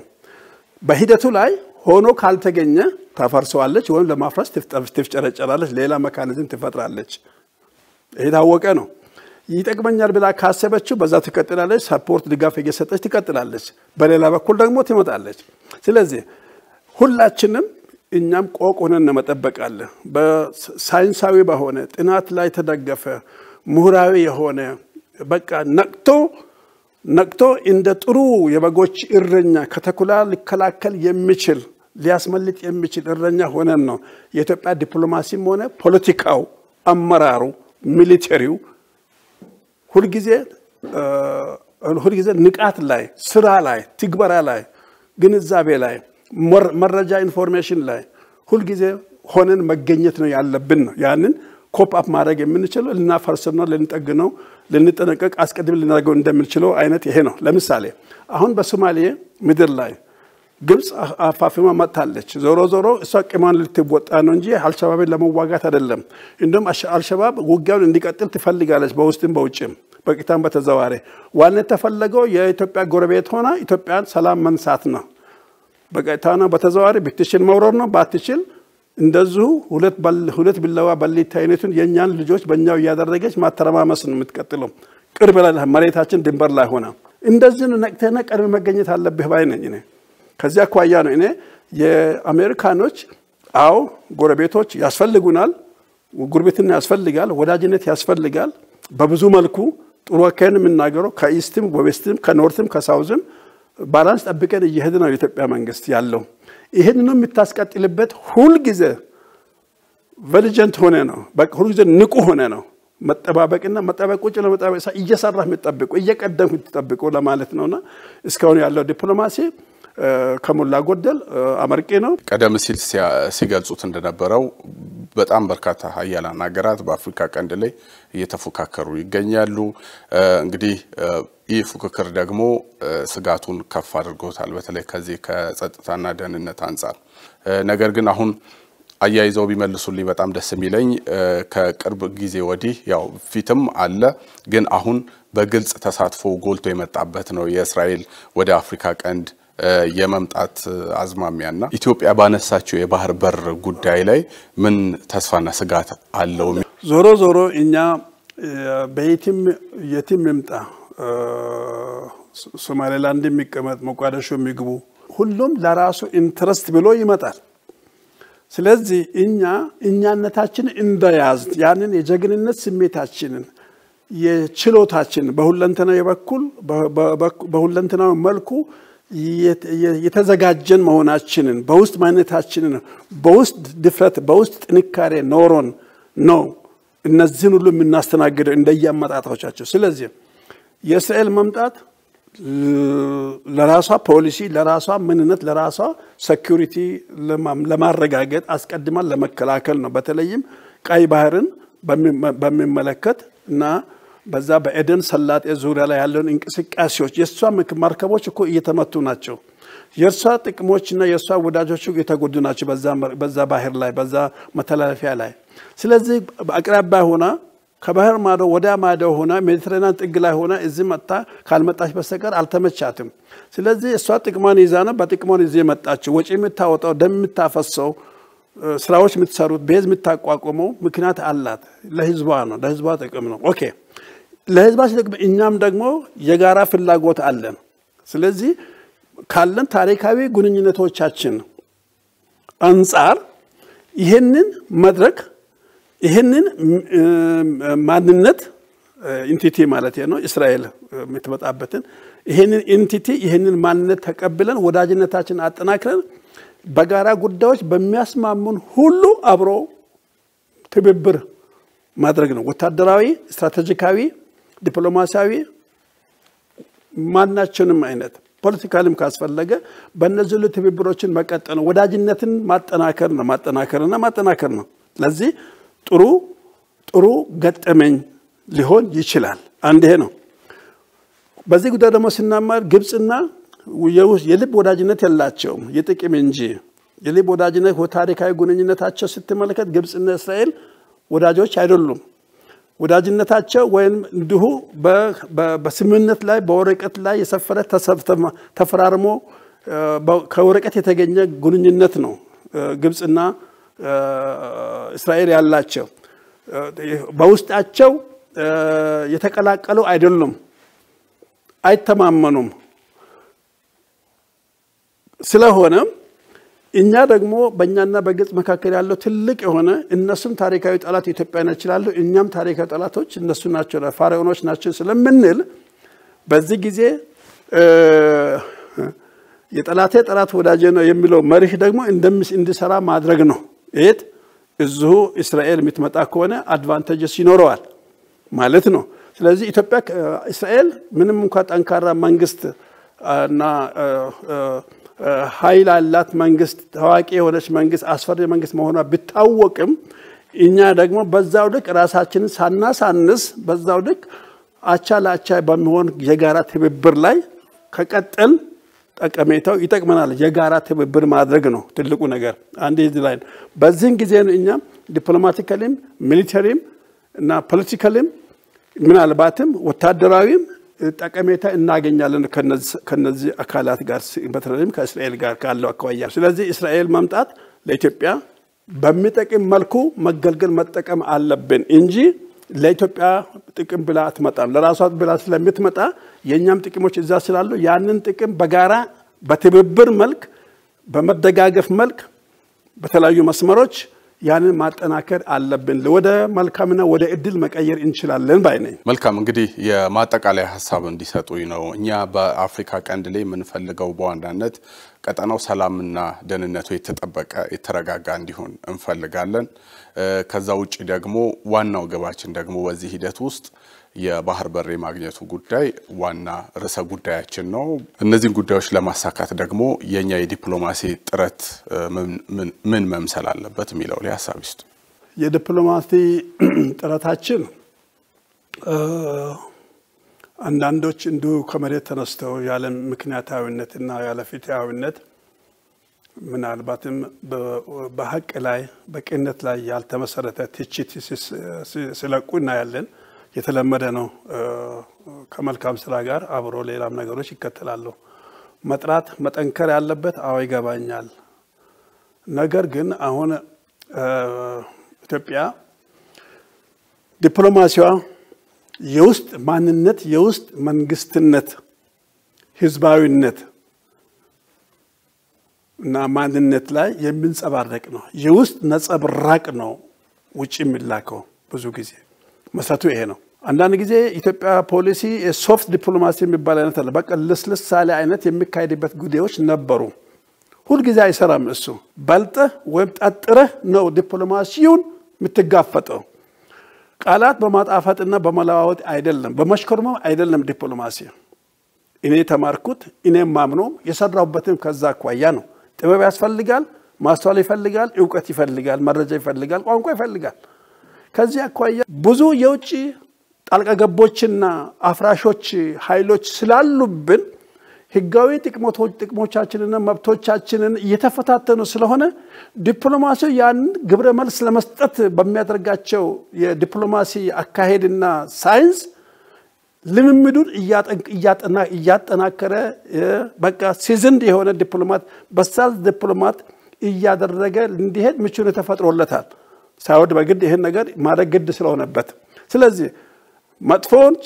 በሂደቱ ላይ ሆኖ ካልተገኘ ታፈርሰዋለች ወይም ለማፍረስ ትፍጨረጨራለች ሌላ መካኒዝም ትፈጥራለች ይሄ ታወቀ ነው ይጠቅመኛል ብላ ካሰበችው በዛ ትቀጥላለች ሰፖርት ድጋፍ እየሰጠች ትቀጥላለች በሌላ በኩል ደግሞ ትመጣለች ስለዚህ ሁላችንም እኛም ቆቆነን መጠበቃለን በሳይንሳዊ በሆነ ጥናት ላይ ተደገፈ ምሁራዊ የሆነ በቃ ነቅቶ እንደ ጥሩ የበጎች እረኛ ከተኩላ ሊከላከል የሚችል ሊያስመልጥ የሚችል እረኛ ሆነን ነው የኢትዮጵያ ዲፕሎማሲም ሆነ ፖለቲካው አመራሩ ሚሊተሪው ሁልጊዜ ንቃት ላይ ስራ ላይ ትግበራ ላይ ግንዛቤ ላይ መረጃ ኢንፎርሜሽን ላይ ሁልጊዜ ሆነን መገኘት ነው ያለብን ነው ያንን ኮፕ አፕ ማድረግ የምንችለው ልናፈርስና ልንጠግነው ልንጠነቀቅ አስቀድም ልናደርገው እንደምንችለው አይነት ይሄ ነው ለምሳሌ አሁን በሶማሌ ምድር ላይ ግብጽ አፋፍማ መጣለች ዞሮ እሷ ቅማን ልትወጣ ነው እንጂ አልሸባብን ለመዋጋት አይደለም እንደም አልሸባብ ውጊያውን እንዲቀጥል ትፈልጋለች በውስጥም በውጭም በቂታም በተዘዋዋሪ ዋና ተፈለገው የኢትዮጵያ ጎረቤት ሆና ኢትዮጵያን ሰላም መንሳት ነው በቂታና በተዘዋዋሪ ብትችል መውረር ነው ባትችል እንደዚሁ ሁለት ቢላዋ በሊታ አይነቱን የኛን ልጆች በእኛው ያደረገች ማተረማመስ ነው የምትቀጥለው ቅርብ ላይ መሬታችን ድንበር ላይ ሆነ እንደዚህ ነቅተና ቀርብ መገኘት አለብህ ባይ ነኝ እኔ ከዚያ ኳያ ነው እኔ የአሜሪካኖች አው ጎረቤቶች ያስፈልጉናል ጉርቤትና ያስፈልጋል ወዳጅነት ያስፈልጋል በብዙ መልኩ ጥሩ አከን ምናገረው ከኢስትም ወዌስትም ከኖርትም ከሳውዝም ባላንስ ጠብቀን እየሄድን ነው የኢትዮጵያ መንግስት ያለው ይሄንን የምታስቀጥልበት ሁሉ ጊዜ ቨርጀንት ሆነ ነው በቃ ሁሉ ጊዜ ንቁ ሆነ ነው መጠባበቅና መጠበቁጭ ለመጠበቅ እየሰራህ የምትጠብቁ እየቀደምክ የምትጠብቁ ለማለት ነውና እስካሁን ያለው ዲፕሎማሲ ከሞላ ጎደል አመርቄ ነው ቀደም ሲል ሲገልጹት እንደነበረው በጣም በርካታ ሀያላን ሀገራት በአፍሪካ ቀንድ ላይ እየተፎካከሩ ይገኛሉ እንግዲህ ይህ ፉክክር ደግሞ ስጋቱን ከፍ አድርጎታል በተለይ ከዚህ ከጸጥታና ደህንነት አንፃር ነገር ግን አሁን አያይዘው ቢመልሱልኝ በጣም ደስ የሚለኝ ከቅርብ ጊዜ ወዲህ ያው ፊትም አለ ግን አሁን በግልጽ ተሳትፎ ጎልቶ የመጣበት ነው የእስራኤል ወደ አፍሪካ ቀንድ የመምጣት አዝማሚያና ኢትዮጵያ ባነሳቸው የባህር በር ጉዳይ ላይ ምን ተስፋና ስጋት አለው ዞሮ እኛ በየትም ይምጣ ሶማሌላንድ የሚቀመጥ ሞቃዲሾ የሚግቡ ሁሉም ለራሱ ኢንትረስት ብሎ ይመጣል ስለዚህ እኛነታችን እንደያዝ ያንን የጀግንነት ስሜታችንን የችሎታችን በሁለንተናው በኩል በሁለንተናው መልኩ የተዘጋጀን መሆናችንን በውስጥ ማንነታችንን በውስጥ ድፍረት በውስጥ ጥንካሬ ኖሮን ነው እነዚህን ሁሉ የምናስተናግደው እንደያመጣጣዎቻቸው ስለዚህ የእስራኤል መምጣት ለራሷ ፖሊሲ ለራሷ ምንነት ለራሷ ሴኩሪቲ ለማረጋገጥ አስቀድማ ለመከላከል ነው በተለይም ቀይ ባህርን በሚመለከት እና በዛ በኤደን ሰላጤ ዙሪያ ላይ ያለውን እንቅስቃሴዎች የሷ መርከቦች እኮ እየተመቱ ናቸው የሷ ጥቅሞችና የሷ ወዳጆች እየተጎዱ ናቸው በዛ ባህር ላይ በዛ መተላለፊያ ላይ ስለዚህ አቅራቢያ ሆና ከባህር ማዶ ወዳ ማዶ ሆና ሜዲትራኒያን ጥግ ላይ ሆና እዚህ መጣ ካልመጣች በስተቀር አልተመቻትም ስለዚህ እሷ ጥቅሟን ይዛ ነው በጥቅሟን ይዘ መጣች ወጪ የምታወጣው ደም የምታፈሰው ስራዎች የምትሰሩት ቤዝ የምታቋቁመው ምክንያት አላት ለህዝቧ ነው ለህዝቧ ጥቅም ነው ኦኬ ለህዝባችን ደግሞ እኛም ደግሞ የጋራ ፍላጎት አለን ስለዚህ ካለን ታሪካዊ ጉንኝነቶቻችን አንፃር ይሄንን መድረክ ይሄንን ማንነት ኢንቲቲ ማለት ነው እስራኤል የምትመጣበትን ይሄንን ኢንቲቲ ይሄንን ማንነት ተቀብለን ወዳጅነታችን አጠናክረን በጋራ ጉዳዮች በሚያስማሙን ሁሉ አብሮ ትብብር ማድረግ ነው ወታደራዊ ስትራቴጂካዊ ዲፕሎማሲያዊ ማናቸውንም አይነት ፖለቲካልም ካስፈለገ በእነዚህ ሁሉ ትብብሮችን መቀጠል ነው ወዳጅነትን ማጠናከር ነው ለዚህ ጥሩ ገጠመኝ ሊሆን ይችላል አንዴ ነው በዚህ ጉዳይ ደግሞ ስናማር ግብጽና የልብ ወዳጅነት ያላቸው የጥቅም እንጂ የልብ ወዳጅነት ታሪካዊ ጉንኝነታቸው ስትመለከት ግብጽና እስራኤል ወዳጆች አይደሉም ወዳጅነታቸው ወይም እንዲሁ በስምምነት ላይ በወረቀት ላይ የሰፈረ ተፈራርሞ ከወረቀት የተገኘ ጉንኝነት ነው ግብጽና እስራኤል ያላቸው በውስጣቸው የተቀላቀሉ አይደሉም አይተማመኑም ስለሆነ እኛ ደግሞ በእኛና በግብጽ መካከል ያለው ትልቅ የሆነ እነሱም ታሪካዊ ጠላት ኢትዮጵያ ነች ይላሉ እኛም ታሪካዊ ጠላቶች እነሱ ናቸው ፋራኦኖች ናቸው ስለምንል በዚህ ጊዜ የጠላቴ ጠላት ወዳጄ ነው የሚለው መርህ ደግሞ እንዲሰራ ማድረግ ነው እት እዚሁ እስራኤል የምትመጣ ከሆነ አድቫንቴጅስ ይኖረዋል ማለት ነው ስለዚህ ኢትዮጵያ እስራኤል ምንም እንኳን ጠንካራ መንግስት እና ኃይል አላት መንግስት ታዋቂ የሆነች መንግስት አስፈሪ መንግስት መሆኗ ቢታወቅም እኛ ደግሞ በዛው ልክ ራሳችንን ሳናሳንስ በዛው ልክ አቻ ለአቻ በሚሆን የጋራ ትብብር ላይ ከቀጠል ጠቀሜታው ይጠቅመናል የጋራ ትብብር ማድረግ ነው ትልቁ ነገር አንዴ እዚህ ላይ በዚህን ጊዜ እኛ ዲፕሎማቲካሊም ሚሊተሪም እና ፖለቲካሊም ምናልባትም ወታደራዊም ጠቀሜታ እናገኛለን ከነዚህ አካላት ጋር በተለይም ከእስራኤል ጋር ካለው አኳያ ስለዚህ እስራኤል መምጣት ለኢትዮጵያ በሚጠቅም መልኩ መገልገል መጠቀም አለብን እንጂ ለኢትዮጵያ ጥቅም ብላ አትመጣም ለራሷ ብላ ስለምትመጣ የኛም ጥቅሞች እዛ ስላሉ ያንን ጥቅም በጋራ በትብብር መልክ በመደጋገፍ መልክ በተለያዩ መስመሮች ያንን ማጠናከር አለብን ወደ መልካምና ወደ እድል መቀየር እንችላለን ባይነኝ መልካም እንግዲህ የማጠቃለያ ሐሳብ እንዲሰጡኝ ነው እኛ በአፍሪካ ቀንድ ላይ የምንፈልገው በዋናነት ቀጠናው ሰላምና ደህንነቱ የተጠበቀ የተረጋጋ እንዲሆን እንፈልጋለን ከዛ ውጪ ደግሞ ዋናው ገባችን ደግሞ በዚህ ሂደት ውስጥ የባህር በር ማግኘቱ ጉዳይ ዋና ርዕሰ ጉዳያችን ነው እነዚህ ጉዳዮች ለማሳካት ደግሞ የኛ የዲፕሎማሲ ጥረት ምን መምሰል አለበት የሚለው ላይ ሐሳብ ይስጡ የዲፕሎማሲ ጥረታችን አንዳንዶች እንዱ ከመሬት ተነስተው ያለ ምክንያታዊነትና ያለ ፍትሃዊነት ምናልባትም በሐቅ ላይ በቅንነት ላይ ያልተመሰረተ ትችት ስለቁና ያለን የተለመደ ነው ከመልካም ስራ ጋር አብሮ ሌላም ነገሮች ይከተላሉ መጥራት መጠንከር ያለበት አዎ ይገባኛል ነገር ግን አሁን ኢትዮጵያ ዲፕሎማሲዋ የውስጥ ማንነት የውስጥ መንግስትነት ህዝባዊነት እና ማንነት ላይ የሚንጸባረቅ ነው የውስጥ ነጸብራቅ ነው ውጪ የሚላከው ብዙ ጊዜ መሰረቱ ይሄ ነው አንዳንድ ጊዜ ኢትዮጵያ ፖሊሲ ሶፍት ዲፕሎማሲ የሚባል አይነት አለ በቃ ለስለስ ያለ አይነት የሚካሄድበት ጉዳዮች ነበሩ ሁሉ ጊዜ አይሰራም እሱ ባልጠ ወይም ጠጥረህ ነው ዲፕሎማሲውን የምትጋፈጠው ቃላት በማጣፈጥና በመላዋወጥ አይደለም በመሽከርመም አይደለም ዲፕሎማሲ እኔ ተማርኩት እኔ ማምነው የሰራውበትም ከዛ ቋያ ነው ጥበብ ያስፈልጋል ማስተዋል ይፈልጋል ዕውቀት ይፈልጋል መረጃ ይፈልጋል ቋንቋ ይፈልጋል ከዚህ አቋያ ብዙ የውጪ ጣልቃ ገቦችና አፍራሾች ኃይሎች ስላሉብን ህጋዊ ጥቅሞቻችንና መብቶቻችንን እየተፈታተኑ ስለሆነ ዲፕሎማሲው ያን ግብረ መልስ ለመስጠት በሚያደርጋቸው የዲፕሎማሲ አካሄድና ሳይንስ ልምምዱን እያጠናከረ በቃ ሲዝንድ የሆነ ዲፕሎማት በሳል ዲፕሎማት እያደረገ እንዲሄድ ምቹ ነው ተፈጥሮለታል ሳይወድ በግድ ይሄን ነገር ማድረግ ግድ ስለሆነበት ስለዚህ መጥፎች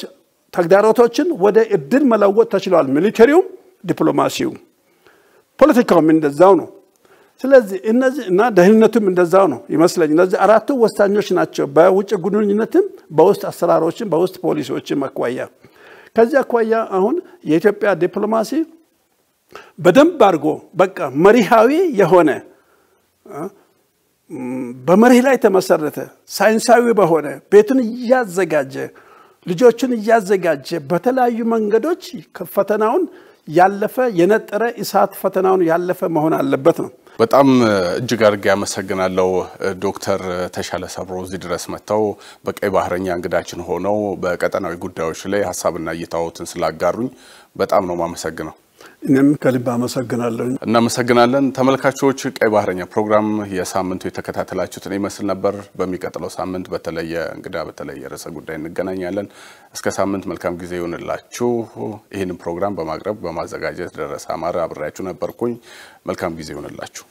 ተግዳሮቶችን ወደ እድል መለወጥ ተችሏል ሚሊተሪው ዲፕሎማሲው ፖለቲካውም እንደዛው ነው ስለዚህ እነዚህ እና ደህንነቱም እንደዛው ነው ይመስለኝ እነዚህ አራቱ ወሳኞች ናቸው በውጭ ግንኙነትም በውስጥ አሰራሮችም በውስጥ ፖሊሲዎችም አቋያ ከዚህ አቋያ አሁን የኢትዮጵያ ዲፕሎማሲ በደንብ አድርጎ በቃ መሪሃዊ የሆነ በመርህ ላይ ተመሰረተ ሳይንሳዊ በሆነ ቤቱን ያዘጋጀ ልጆችን ያዘጋጀ በተለያዩ መንገዶች ፈተናውን ያለፈ የነጠረ ኢሳት ፈተናውን ያለፈ መሆን አለበት ነው በጣም እጅግ አድርጌ አመሰግናለሁ ዶክተር ተሻለ ሰብሮ እዚህ ድረስ መተው በቀይ ባህረኛ እንግዳችን ሆነው በቀጠናዊ ጉዳዮች ላይ ሐሳብና እይታዎትን ስላጋሩኝ በጣም ነው ማመሰግነው እኔም ከልብ አመሰግናለሁ እናመሰግናለን ተመልካቾች ቀይ ባህረኛ ፕሮግራም የሳምንቱ የተከታተላችሁትን ይመስል ነበር በሚቀጥለው ሳምንት በተለየ እንግዳ በተለየ ርዕሰ ጉዳይ እንገናኛለን እስከ ሳምንት መልካም ጊዜ ይሁንላችሁ ይሄንን ፕሮግራም በማቅረብ በማዘጋጀት ደረሰ አማረ አብራችሁ ነበርኩኝ መልካም ጊዜ ይሁንላችሁ